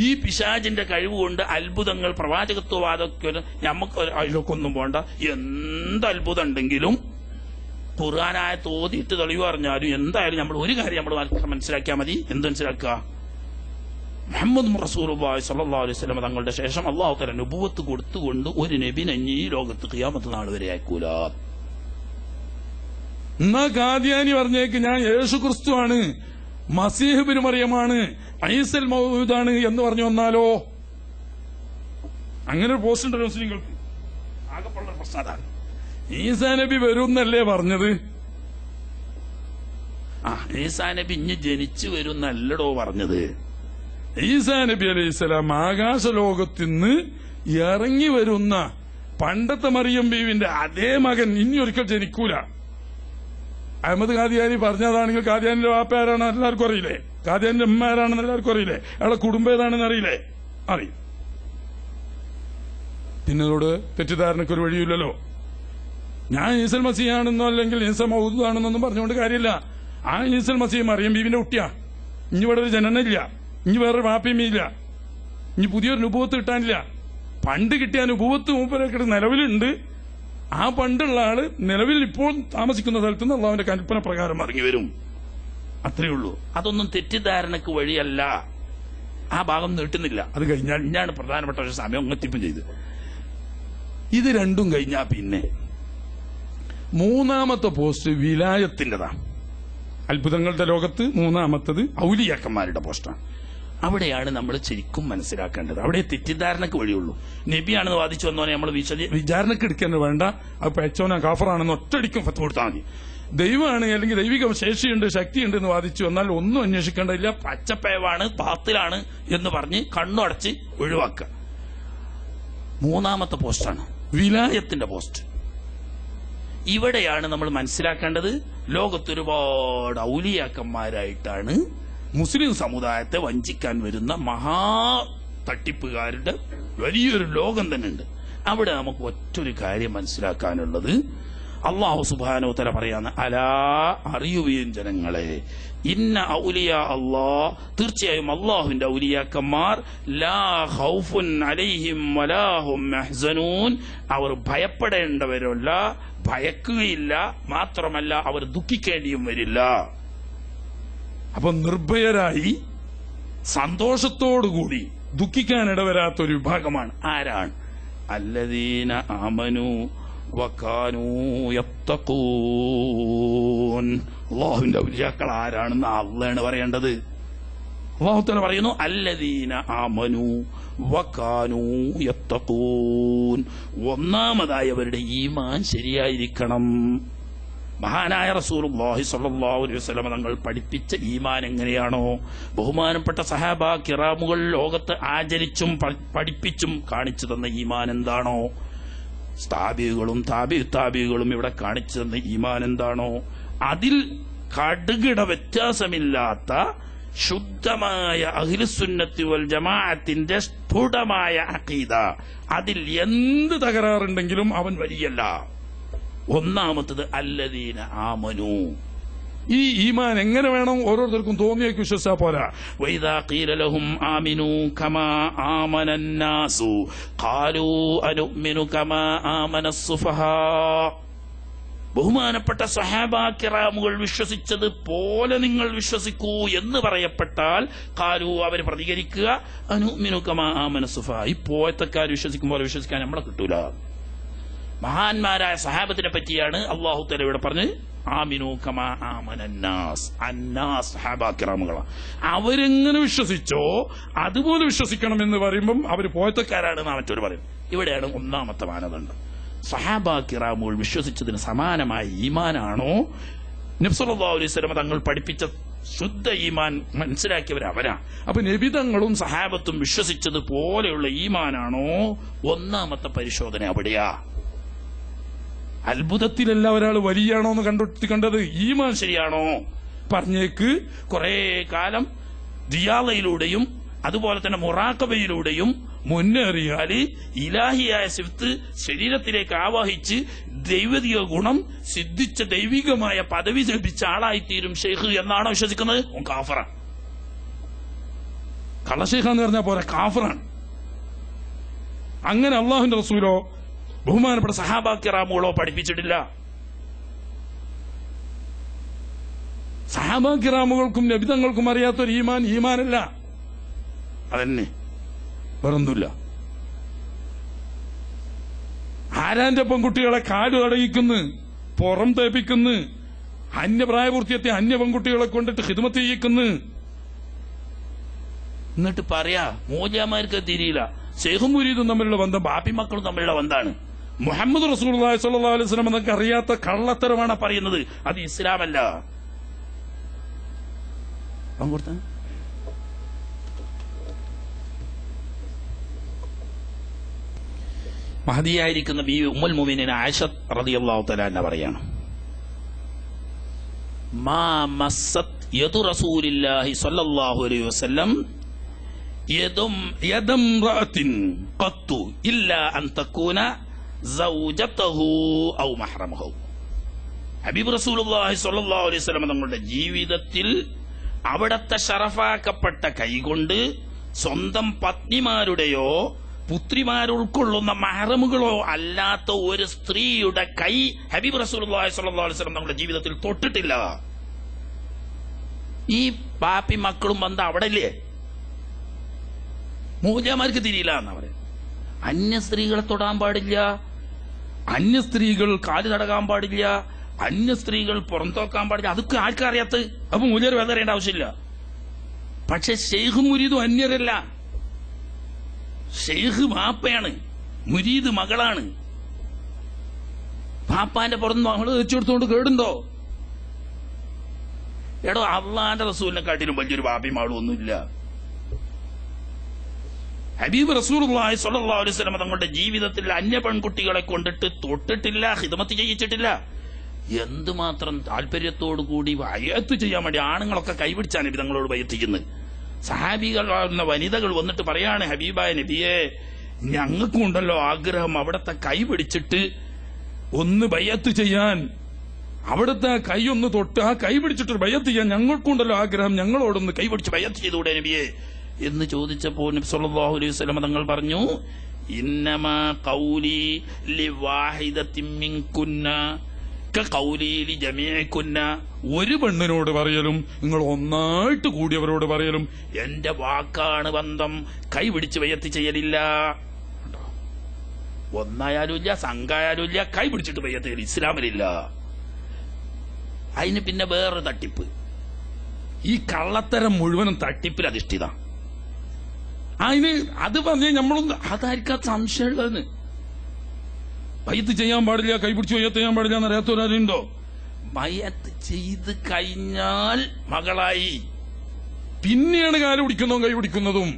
ഈ പിശാചിന്റെ കഴിവുകൊണ്ട് അത്ഭുതങ്ങൾ, പ്രവാചകത്വവാദമൊക്കെ നമുക്ക് അതിലൊക്കെ ഒന്നും പോണ്ട. എന്ത് അത്ഭുതം ഉണ്ടെങ്കിലും ഖുർആനായ തോതിയിട്ട് തെളിവ് പറഞ്ഞാലും എന്തായാലും നമ്മൾ ഒരു കാര്യം നമ്മൾ മനസ്സിലാക്കിയാൽ മതി. എന്ത് മനസ്സിലാക്കുക? മുഹമ്മദ് റസൂലുള്ളാഹി സ്വല്ലല്ലാഹു അലൈഹി വസല്ലം തങ്ങളുടെ ശേഷം അല്ലാഹു തആല നബുവത്ത് കൊടുത്തുകൊണ്ട് ഒരു നബിനെ ഈ ലോകത്ത് ഖിയാമത്ത് നാൾ വരെ അയക്കൂല. എന്നാ ഖാദിയാനി പറഞ്ഞേക്ക് ഞാൻ യേശു ക്രിസ്തുവാണ്, മസീഹ് ഇബ്നു മറിയമാണ്, ഈസൽ മൗഊദാണ് എന്ന് പറഞ്ഞു വന്നാലോ? അങ്ങനെ ഒരു പോസ്റ്റ് ഉണ്ടല്ലോ മുസ്ലിങ്ങൾക്ക്. ആകെയുള്ള പ്രശ്നം അതാണ്. ഈസാ നബി വരുന്നല്ലേ പറഞ്ഞത്? ഈസാ നബി ഇഞ്ഞ് ജനിച്ചു വരുന്നല്ലടോ പറഞ്ഞത്. ഈസാ നബി അലൈഹിസ്സലാം ആകാശലോകത്തിന്ന് ഇറങ്ങി വരുന്ന പണ്ടത്തെ മറിയം ബീവിന്റെ അതേ മകൻ ഇനി ഒരിക്കൽ ജനിക്കൂല. അഹമ്മദ് ഖാദിയാനി പറഞ്ഞതാണെങ്കിൽ ഖാദിയാനിന്റെ വാപ്പ ആരാണെന്ന് എല്ലാവർക്കും അറിയില്ലേ? ഖാദിയാനിന്റെ അമ്മ ആരാണെന്ന് എല്ലാവർക്കും അറിയില്ലേ? അയാളെ കുടുംബം ഏതാണെന്ന് അറിയില്ലേ? അറിയും. പിന്നെ അതോട് തെറ്റിദ്ധാരണയ്ക്ക് ഒരു വഴിയില്ലല്ലോ. ഞാൻ ഈസൽ മസീഹാണെന്നോ അല്ലെങ്കിൽ ഈസ മൗഊദാണെന്നൊന്നും പറഞ്ഞുകൊണ്ട് കാര്യമില്ല. ആ ഈസൽ മസീഹ് മറിയം ബീവിന്റെ കുട്ടിയാ. ഇനി ഇവിടെ ഒരു ജനനമില്ല, ഇനി വേറൊരു വാപ്പിയമ്മയില്ല, ഇനി പുതിയൊരു നുബുവത്ത് കിട്ടാനില്ല. പണ്ട് കിട്ടിയ നുബുവത്ത് മൂപ്പരൊക്കെ നിലവിലുണ്ട്. ആ പണ്ടുള്ള ആള് നിലവിൽ ഇപ്പോൾ താമസിക്കുന്ന സ്ഥലത്ത് നിന്ന് അള്ളാഹുവിന്റെ കൽപ്പന പ്രകാരം ഇറങ്ങി വരും. അത്രയേ ഉള്ളൂ. അതൊന്നും തെറ്റിദ്ധാരണക്ക് വഴിയല്ല. ആ ഭാഗം നീട്ടുന്നില്ല. അത് കഴിഞ്ഞാൽ ഇന്നാണ് പ്രധാനപ്പെട്ട ഒരു സമയം ഒങ്ങത്തിപ്പം ചെയ്ത്. ഇത് രണ്ടും കഴിഞ്ഞാ പിന്നെ മൂന്നാമത്തെ പോസ്റ്റ് വിലായത്തിൻ്റെതാണ്. അത്ഭുതങ്ങളുടെ ലോകത്ത് മൂന്നാമത്തത് ഔലിയാക്കന്മാരുടെ പോസ്റ്റാണ്. അവിടെയാണ് നമ്മൾ ശരിക്കും മനസ്സിലാക്കേണ്ടത്. അവിടെ തെറ്റിദ്ധാരണക്ക് വഴിയുള്ളൂ. നബിയാണെന്ന് വാദിച്ചു വന്നോനെ നമ്മൾ വിചാരണക്ക് എടുക്കേണ്ടത് വേണ്ട. അത് പഴച്ചോന കാഫറാണെന്ന് ഒറ്റയടിക്കും ഫത്വ കൊടുത്താൽ മതി. ദൈവമാണ് അല്ലെങ്കിൽ ദൈവിക ശേഷിയുണ്ട്, ശക്തിയുണ്ട് എന്ന് വാദിച്ചു വന്നാൽ ഒന്നും അന്വേഷിക്കേണ്ടതില്ല. പച്ചപ്പേവാണ്, പാത്തിലാണ് എന്ന് പറഞ്ഞ് കണ്ണടച്ച് ഒഴിവാക്കുക. മൂന്നാമത്തെ പോസ്റ്റാണ് വിലായത്തിന്റെ പോസ്റ്റ്. ഇവിടെയാണ് നമ്മൾ മനസ്സിലാക്കേണ്ടത് ലോകത്തൊരുപാട് ഔലിയാക്കന്മാരായിട്ടാണ് മുസ്ലിം സമുദായത്തെ വഞ്ചിക്കാൻ വരുന്ന മഹാ തട്ടിപ്പുകാരുടെ വലിയൊരു ലോകം തന്നെ ഉണ്ട്. അവിടെ നമുക്ക് ഒറ്റൊരു കാര്യം മനസ്സിലാക്കാനുള്ളത്, അല്ലാഹു സുബ്ഹാനഹു വ തആല പറയാന്ന്, അലാ അറിയുകയും ജനങ്ങളെ, ഇന്ന ഔലിയാ അല്ലാഹ്, തീർച്ചയായും അല്ലാഹുവിന്റെ ഔലിയാക്കന്മാർ, ലാ ഖൗഫുൻ അലൈഹിം വലാ ഹും യഹ്സനൂൻ, അവർ ഭയപ്പെടേണ്ടവരല്ല, ഭയക്കുകയില്ല, മാത്രമല്ല അവർ ദുഃഖിക്കേണ്ടിയും വരില്ല. അപ്പൊ നിർഭയരായി സന്തോഷത്തോടുകൂടി ദുഃഖിക്കാൻ ഇടവരാത്തൊരു വിഭാഗമാണ്. ആരാണ്? അല്ലദീന ആമനു വകാനൂ യത്തഖൂൻ. അല്ലാഹുവിന്റെ ഔലിയാക്കൾ ആരാണെന്ന് അല്ലാഹുവാണ് പറയേണ്ടത്. അല്ലാഹു തആല പറയുന്നു, അല്ലദീന ആമനു വകാനൂ യത്തഖൂൻ. ഒന്നാമതായി അവരുടെ ഈമാൻ ശരിയായിരിക്കണം. മഹാനായ റസൂലുള്ളാഹി സ്വല്ലല്ലാഹു അലൈഹി വസല്ലം തങ്ങൾ പഠിപ്പിച്ച ഈമാൻ എങ്ങനെയാണോ, ബഹുമാനപ്പെട്ട സഹാബ കിറാമുകൾ ലോകത്ത് ആചരിച്ചും പഠിപ്പിച്ചും കാണിച്ചു തന്ന ഈമാൻ എന്താണോ, താബികളും താബികളും ഇവിടെ കാണിച്ചു തന്ന ഈമാൻ എന്താണോ, അതിൽ കടുകിട വ്യത്യാസമില്ലാത്ത ശുദ്ധമായ അഹ്ലുസുന്നത്തി വൽ ജമാഅത്തിന്റെ സ്ഫുടമായ അഖീദ, അതിൽ എന്ത് തകരാറുണ്ടെങ്കിലും അവൻ വലിയല്ല. ഒന്നാമത്തത് അല്ലദീന ആമനു. ഈ ഈമാൻ എങ്ങനെ വേണം? ഓരോരുത്തർക്കും തോന്നിയേക്ക് വിശ്വസിച്ചാ പോരാ. വൈദാ ഖീല ലഹും ആമിനു കമാ ആമനന്നാസു ഖാലൂ അനുമിനു കമാ ആമനസ്സുഫഹാ. ബഹുമാനപ്പെട്ട സഹാബാ കിറാമുകൾ വിശ്വസിച്ചത് പോലെ നിങ്ങൾ വിശ്വസിക്കൂ എന്ന് പറയപ്പെട്ടാൽ ഖാലൂ, അവർ പ്രതികരിക്കുക, അനുമിനു കമാ ആമനസ്സുഫഹാ, ഈ പോയത്തക്കാർ വിശ്വസിക്കും പോലെ വിശ്വസിക്കാൻ നമ്മളെ കിട്ടൂല. മഹാന്മാരായ സഹാബത്തിനെ പറ്റിയാണ് അല്ലാഹു തആല ഇവിടെ പറഞ്ഞ്, ആമിനു കമാ ആമനന്നാസ്. അന്നാസ് സഹാബാ കിറാമുകളാണ്. അവരെങ്ങനെ വിശ്വസിച്ചോ അതുപോലെ വിശ്വസിക്കണം എന്ന് പറയുമ്പം അവർ പോയത്തക്കാരാണെന്ന് മറ്റൊരു പറയും. ഇവിടെയാണ് ഒന്നാമത്തെ മാനദണ്ഡം. സഹാബാ കിറാമുകൾ വിശ്വസിച്ചതിന് സമാനമായ ഈമാനാണോ നബി സല്ലല്ലാഹു അലൈഹി വസല്ലം തങ്ങൾ പഠിപ്പിച്ച ശുദ്ധ ഈമാൻ മനസ്സിലാക്കിയവർ അവരാ. അപ്പൊ നബി തങ്ങളും സഹാബത്തും വിശ്വസിച്ചത് പോലെയുള്ള ഈമാനാണോ? ഒന്നാമത്തെ പരിശോധന അവിടെയാ. അത്ഭുതത്തിലല്ല ഒരാൾ വലിയാണോ എന്ന് കണ്ടത്, ഈമാൻ ശരിയാണോ? പറഞ്ഞേക്ക് കുറെ കാലം ദിയാലയിലൂടെയും അതുപോലെ തന്നെ മുറാഖബയിലൂടെയും മുന്നേറിയാല് ഇലാഹിയായ സിഫത്ത് ശരീരത്തിലേക്ക് ആവാഹിച്ച് ദൈവിക ഗുണം സിദ്ധിച്ച ദൈവികമായ പദവി ലഭിച്ച ആളായിത്തീരും ഷെയ്ഖ് എന്നാണോ വിശ്വസിക്കുന്നത്? കാഫറാണ്. കള്ളശേഖാന്ന് പറഞ്ഞാൽ പോരെ, കാഫറാണ്. അങ്ങനെ അള്ളാഹുവിന്റെ റസൂലോ ബഹുമാനപ്പെട്ട സഹാബാക്കിറാമുകളോ പഠിപ്പിച്ചിട്ടില്ല. സഹാബാക്കിറാമുകൾക്കും നബിതങ്ങൾക്കും അറിയാത്തൊരു ഈമാനല്ല. അതന്നെ, വേറൊന്നുമില്ല. ആരാന്റെ പെൺകുട്ടികളെ കാല് തടയിക്കുന്നു, പുറം തേപ്പിക്കുന്നു, അന്യപ്രായപൂർത്തിയെത്തിയ അന്യ പെൺകുട്ടികളെ കൊണ്ടിട്ട് ഖിദ്മത്ത് ചെയ്യിക്കുന്നു. എന്നിട്ട് പറയാ മോജാമാർക്ക് തിരിയില്ല. ഷെയ്ഖും മുരീദും തമ്മിലുള്ള ബന്ധം ബാപ്പി മക്കളും തമ്മിലുള്ള ബന്ധാണ്. മുഹമ്മദ് റസൂലുള്ളാഹി സ്വല്ലല്ലാഹു അലൈഹി വസല്ലം എന്നൊക്കെ അറിയാത്ത കള്ളത്തരമാണ് പറയുന്നത്. അത് ഇസ്ലാമല്ല. മഹദിയായിരിക്കുന്ന ബീവി ഉമ്മുൽ മുഅ്മിനീൻ ആയിഷ റളിയല്ലാഹു തആല അൻഹ പറയാണ്, മാ മസ്സത് യദു റസൂലില്ലാഹി സ്വല്ലല്ലാഹു അലൈഹി വസല്ലം യദം റഅത്തിൻ ഖത്തു ഇല്ലാ അൻ തകൂന സൗജതഹു ഔ മഹ്റമഹു. ഹബീബ് റസൂലുള്ളാഹി സ്വല്ലല്ലാഹു അലൈഹി വസല്ലം തങ്ങളുടെ ജീവിതത്തിൽ അവിടത്തെ ശറഫാക്കപ്പെട്ട കൈകൊണ്ട് സ്വന്തം പത്നിമാരുടെയോ പുത്രിമാരുൾക്കൊള്ളുന്ന മഹറമുകളോ അല്ലാത്ത ഒരു സ്ത്രീയുടെ കൈ ഹബീബ് റസൂലുള്ളാഹി സ്വല്ലല്ലാഹു അലൈഹി വസല്ലം നമ്മുടെ ജീവിതത്തിൽ തൊട്ടിട്ടില്ല. ഈ പാപ്പി മക്കളും ബന്ധം അവിടെ ഇല്ലേ? മൂജാമാർക്ക് തിരിയില്ല എന്നാ പറയാം. അന്യ സ്ത്രീകളെ തൊടാൻ പാടില്ല, അന്യ സ്ത്രീകൾ കാല് തടകാൻ പാടില്ല, അന്യ സ്ത്രീകൾ പുറന്തോക്കാൻ പാടില്ല. അതൊക്കെ ആർക്കറിയാത്ത? അപ്പൊ മൂല്യർ വേദറിയേണ്ട ആവശ്യമില്ല. പക്ഷെ ഷെയ്ഖ് മുരീദും അന്യരല്ല. ഷെയ്ഖ് വാപ്പയാണ്, മുരീദ് മകളാണ്. പാപ്പാന്റെ പുറത്ത് മകള് വെച്ചെടുത്തോണ്ട് കേടുണ്ടോ? എടോ, അള്ളാന്റെ റസൂലിനെ കാട്ടിലും വലിയൊരു ബാപ്പി മാളും ഒന്നുമില്ല. ഹബീബ് റസൂലുള്ളാഹി സ്വല്ലല്ലാഹു അലൈഹി വസല്ലം തങ്ങളുടെ ജീവിതത്തിൽ അന്യ പെൺകുട്ടികളെ കൊണ്ടിട്ട് തൊട്ടിട്ടില്ല, ഖിദ്മത്ത് ചെയ്യിച്ചിട്ടില്ല. എന്തുമാത്രം താല്പര്യത്തോടു കൂടി ബൈഅത്ത് ചെയ്യാൻ വേണ്ടി ആണുങ്ങളൊക്കെ കൈപിടിച്ചാണ് നബി തങ്ങളോട് ബൈഅത്ത് ചെയ്യുന്നത്. സഹാബികളാകുന്ന വനിതകൾ വന്നിട്ട് പറയാണ്, ഹബീബായ നബിയെ, ഞങ്ങൾക്കും ഉണ്ടല്ലോ ആഗ്രഹം അവിടത്തെ കൈ പിടിച്ചിട്ട് ഒന്ന് ബൈഅത്ത് ചെയ്യാൻ, അവിടുത്തെ കൈ ഒന്ന് തൊട്ട് ആ കൈ പിടിച്ചിട്ട് ബൈഅത്ത് ചെയ്യാൻ ഞങ്ങൾക്കുണ്ടല്ലോ ആഗ്രഹം, ഞങ്ങളോടൊന്ന് കൈ പിടിച്ച് ബൈഅത്ത് ചെയ്തുകൂടെ നബിയെ എന്ന് ചോദിച്ചപ്പോൾ നബി സല്ലല്ലാഹു അലൈഹി വസല്ലം തങ്ങൾ പറഞ്ഞു, ഇന്നമാ ഖൗലി ലിവാഹിദത്തിൻ മിൻകുന്ന കഖൗലി ലിജമീഇകുന്ന. ഒരു പെണ്ണിനോട് പറയലും നിങ്ങൾ ഒന്നായിട്ട് കൂടിയവരോട് പറയലും എന്റെ വാക്കാണ് ബന്ധം, കൈ പിടിച്ച് ബൈഅത്ത് ചെയ്യലില്ല. ഒന്നായാലും ഇല്ല, സംഘായാലും ഇല്ല, കൈ പിടിച്ചിട്ട് ബൈഅത്ത് ചെയ്യൽ ഇസ്ലാമിലില്ല. അതിന് പിന്നെ വേറൊരു തട്ടിപ്പ്. ഈ കള്ളത്തരം മുഴുവനും തട്ടിപ്പിൽ അധിഷ്ഠിത. അതിന് അത് പറഞ്ഞ നമ്മളൊന്നും അതായിരിക്കാ സംശയമുള്ളതെന്ന്. ബൈഅത്ത് ചെയ്യാൻ പാടില്ല, കൈപിടിച്ച് ബൈഅത്ത് ചെയ്യാൻ പാടില്ല എന്നറിയാത്തവരുണ്ടോ? ബൈഅത്ത് ചെയ്ത് കഴിഞ്ഞാൽ മകളായി, പിന്നെയാണ് കാല് പിടിക്കുന്നതും കൈ പിടിക്കുന്നതും.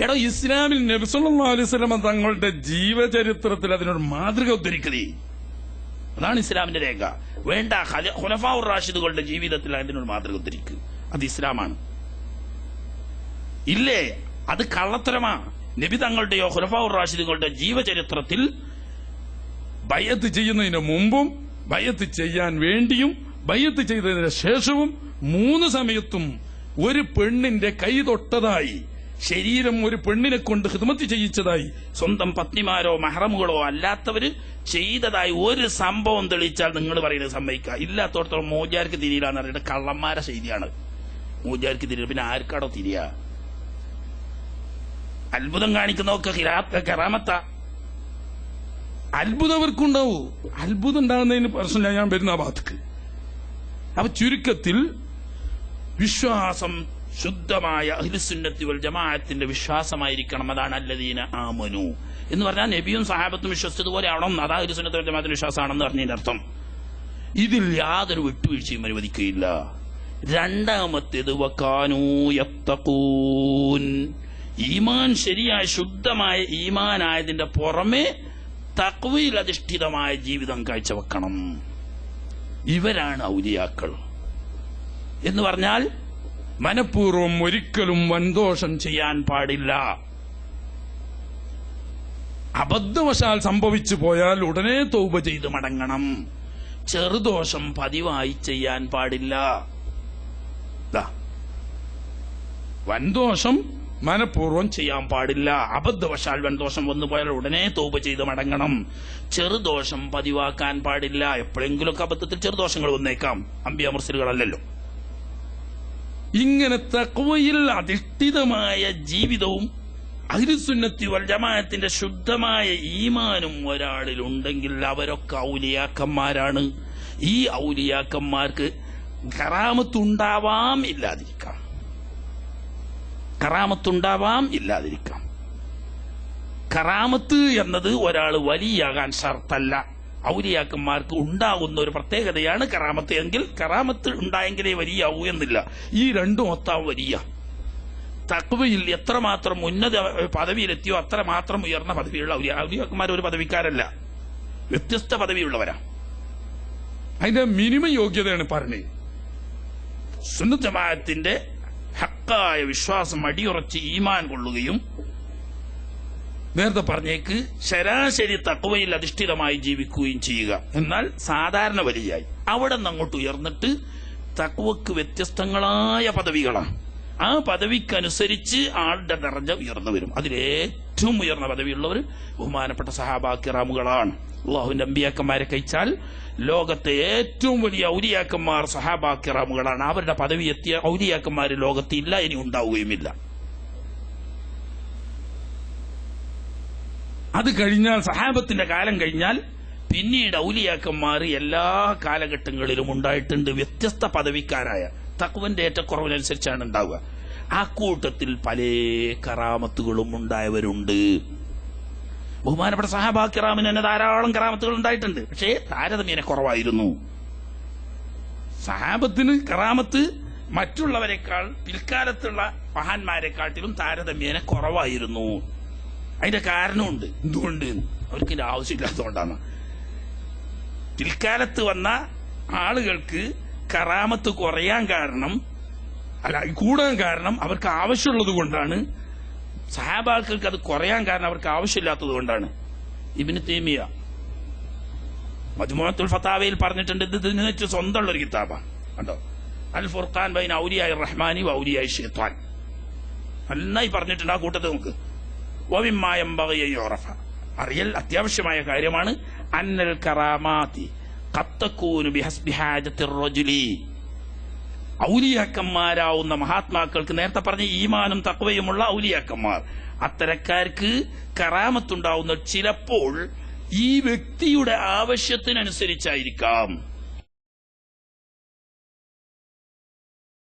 എടോ, ഇസ്ലാമിൽ നബി സല്ലല്ലാഹു അലൈഹി വസല്ലം തങ്ങളുടെ ജീവചരിത്രത്തിൽ അതിനൊരു മാതൃക ഉദ്ധരിക്കലേ. അതാണ് ഇസ്ലാമിന്റെ രേഖ. വേണ്ട, ഖുലഫാഉർ റാഷിദുകളുടെ ജീവിതത്തിൽ അതിനൊരു മാതൃക ഉദ്ധരിക്കുക. അത് ഇസ്ലാമാണ്. ഇല്ലേ, അത് കള്ളത്തരമാ. നബി തങ്ങളുടെയോ ഖുലഫാഉർ റാഷിദുകളുടെ ജീവചരിത്രത്തിൽ ബൈഅത്ത് ചെയ്യുന്നതിന് മുമ്പും ബൈഅത്ത് ചെയ്യാൻ വേണ്ടിയും ബൈഅത്ത് ചെയ്തതിന് ശേഷവും 3 സമയത്തും ഒരു പെണ്ണിന്റെ കൈ തൊട്ടതായി, ശരീരം ഒരു പെണ്ണിനെ കൊണ്ട് ഖിദ്മത്ത് ചെയ്യിച്ചതായി സ്വന്തം പത്നിമാരോ മഹ്റമുകളോ അല്ലാത്തവര് ചെയ്തതായി ഒരു സംഭവം തെളിയിച്ചാൽ നിങ്ങൾ പറയുന്നത് സമ്മതിക്കുക. ഇല്ലാത്തോടത്തോളം മൂജാർക്ക് തിരിയില്ലാന്ന് പറഞ്ഞിട്ട് കള്ളന്മാരെ ശൈലിയാണ്. മൂജാർക്ക് തിരിയില്ല, പിന്നെ ആർക്കാടോ തിരിയ? അത്ഭുതം കാണിക്കുന്നതൊക്കെ കറാമത്ത. അത്ഭുതം അവർക്കുണ്ടാവൂ. അത്ഭുതം ഉണ്ടാകുന്നതിന് പ്രശ്നമില്ല, ഞാൻ വരുന്ന ആ ഭാഗത്തേക്ക്. അപ്പൊ ചുരുക്കത്തിൽ വിശ്വാസം ശുദ്ധമായ അഹ്ലുസുന്നത്തി വൽ ജമാഅത്തിന്റെ വിശ്വാസമായിരിക്കണം. അതാണ് അല്ലദീന ആമനു എന്ന് പറഞ്ഞാൽ നബിയും സഹാബത്തും വിശ്വസിച്ചതുപോലെ ആവണം. അതാ അഹ്ലുസുന്നത്തി വൽ ജമാഅത്തിന്റെ വിശ്വാസമാണെന്ന് പറഞ്ഞതിന്റെ അർത്ഥം. ഇതിൽ യാതൊരു വിട്ടുവീഴ്ചയും അനുവദിക്കുകയില്ല. രണ്ടാമത്തേത് വകാനൂ യത്തഖൂൻ. ഈമാൻ ശരിയായ ശുദ്ധമായ ഈമാനായതിന്റെ പുറമെ തഖ്വയിൽ അധിഷ്ഠിതമായ ജീവിതം കാഴ്ചവെക്കണം. ഇവരാണ് ഔലിയാക്കൾ എന്ന് പറഞ്ഞാൽ മനഃപൂർവ്വം ഒരിക്കലും വൻദോഷം ചെയ്യാൻ പാടില്ല. അബദ്ധവശാൽ സംഭവിച്ചു പോയാൽ ഉടനെ തൗബ ചെയ്ത് മടങ്ങണം. ചെറുദോഷം പതിവായി ചെയ്യാൻ പാടില്ല. വൻദോഷം മനഃപൂർവ്വം ചെയ്യാൻ പാടില്ല. അബദ്ധവശാൽ വൻദോഷം വന്നു പോയാൽ ഉടനെ തൗബ ചെയ്ത് മടങ്ങണം. ചെറുദോഷം പതിവാക്കാൻ പാടില്ല. എപ്പോഴെങ്കിലുമൊക്കെ അബദ്ധത്തിൽ ചെറുദോഷങ്ങൾ വന്നേക്കാം, അമ്പിയ മുർസലുകളല്ലല്ലോ. ഇങ്ങനെ തഖ്വയിൽ അധിഷ്ഠിതമായ ജീവിതവും അഹ്ലുസുന്നത്തി വൽ ജമാഅത്തിന്റെ ശുദ്ധമായ ഈമാനും ഒരാളിലുണ്ടെങ്കിൽ അവരൊക്കെ ഔലിയാക്കന്മാരാണ്. ഈ ഔലിയാക്കന്മാർക്ക് കറാമത്തുണ്ടാവാം, ഇല്ലാതിരിക്കാം. കറാമത്തുണ്ടാവാം, ഇല്ലാതിരിക്കാം. കറാമത്ത് എന്നത് ഒരാൾ വലിയാകാൻ ഷർത്തല്ല. ഔലിയാക്കന്മാർക്ക് ഉണ്ടാകുന്ന ഒരു പ്രത്യേകതയാണ് കറാമത്ത്. എങ്കിൽ കറാമത്ത് ഉണ്ടായെങ്കിലേ വലിയാവൂ എന്നില്ല. ഈ രണ്ടും ഒത്താവും വലിയ. തഖ്വയിൽ എത്രമാത്രം ഉന്നത പദവിയിലെത്തിയോ അത്രമാത്രം ഉയർന്ന പദവിയുള്ള ഔലിയാക്കന്മാർ ഒരു പദവിക്കാരല്ല, വ്യത്യസ്ത പദവിയുള്ളവരാ. അതിന്റെ മിനിമം യോഗ്യതയാണ് പറഞ്ഞത്. സുന്നത്ത് ജമാഅത്തിന്റെ ഹക്കായ വിശ്വാസം അടിയുറച്ച് ഈമാൻ കൊള്ളുകയും നേരത്തെ പറഞ്ഞേക്ക് ശരാശരി തഖ്വയിൽ അധിഷ്ഠിതമായി ജീവിക്കുകയും ചെയ്യുക. എന്നാൽ സാധാരണ വലിയായി അവിടെ നിന്ന് അങ്ങോട്ട് ഉയർന്നിട്ട് തഖ്വക്ക് വ്യത്യസ്തങ്ങളായ പദവികളാണ്. ആ പദവിക്കനുസരിച്ച് ആളുടെ ദർജ ഉയർന്നു വരും. അതിലേറ്റവും ഉയർന്ന പദവിയുള്ളവർ ബഹുമാനപ്പെട്ട സഹാബാ കിറാമുകളാണ്. അള്ളാഹുവിന്റെ അമ്പിയാക്കന്മാരെ കഴിച്ചാൽ ലോകത്തെ ഏറ്റവും വലിയ ഔലിയാക്കന്മാർ സഹാബാ കിറാമുകളാണ്. അവരുടെ പദവി എത്തിയ ഔലിയാക്കന്മാർ ലോകത്ത് ഇല്ല, ഇനി ഉണ്ടാവുകയുമില്ല. അത് കഴിഞ്ഞാൽ സഹാബത്തിന്റെ കാലം കഴിഞ്ഞാൽ പിന്നീട് ഔലിയാക്കന്മാർ എല്ലാ കാലഘട്ടങ്ങളിലും ഉണ്ടായിട്ടുണ്ട്. വ്യത്യസ്ത പദവിക്കാരായ തഖ്വന്റെ ഏറ്റക്കുറവിനനുസരിച്ചാണ് ഉണ്ടാവുക. ആ കൂട്ടത്തിൽ പല കറാമത്തുകളും ഉണ്ടായവരുണ്ട്. ബഹുമാനപ്പെട്ട സഹാബാ കിറാമിന് തന്നെ ധാരാളം കറാമത്തുകൾ ഉണ്ടായിട്ടുണ്ട്. പക്ഷേ താരതമ്യേന കുറവായിരുന്നു. സഹാബത്തിന് കറാമത്ത് മറ്റുള്ളവരെക്കാൾ പിൽക്കാലത്തുള്ള മഹാന്മാരെക്കാട്ടിലും താരതമ്യേന കുറവായിരുന്നു. അതിന്റെ കാരണമുണ്ട്. എന്തുകൊണ്ട്? അവർക്ക് ആവശ്യമില്ലാത്തതുകൊണ്ടാണ്. പിൽക്കാലത്ത് വന്ന ആളുകൾക്ക് കറാമത്ത് കുറയാൻ കാരണം, അല്ല കൂടാൻ കാരണം അവർക്ക് ആവശ്യമുള്ളത് കൊണ്ടാണ്. സഹാബാക്കൾക്ക് അത് കുറയാൻ കാരണം അവർക്ക് ആവശ്യമില്ലാത്തത് കൊണ്ടാണ്. ഇബ്നു തൈമിയ മജ്മുഅത്തുൽ ഫതാവയിൽ പറഞ്ഞിട്ടുണ്ട്. ഇതിന് വെച്ച് സ്വന്തമുള്ള ഒരു കിതാബാണ് കണ്ടോ, അൽ ഫുർഖാൻ ബൈന ഔലിയാ റഹ്മാനി വ ഔലിയാ ശൈത്താൻ. നന്നായി പറഞ്ഞിട്ടുണ്ട്. ആ കൂട്ടത്തിൽ നമുക്ക് അറിയൽ അത്യാവശ്യമായ കാര്യമാണ്. അന്നൽ കറാമാതി ഖത്തകൂനു ബിഹസ്ബി ഹാജത്തിർ റജുലി. ഔലിയാക്കന്മാരാവുന്ന മഹാത്മാക്കൾക്ക്, നേരത്തെ പറഞ്ഞ ഈമാനും തഖ്വയുമുള്ള ഔലിയാക്കന്മാർ, അത്തരക്കാർക്ക് കറാമത്തുണ്ടാവുന്ന ചിലപ്പോൾ ഈ വ്യക്തിയുടെ ആവശ്യത്തിനനുസരിച്ചായിരിക്കാം.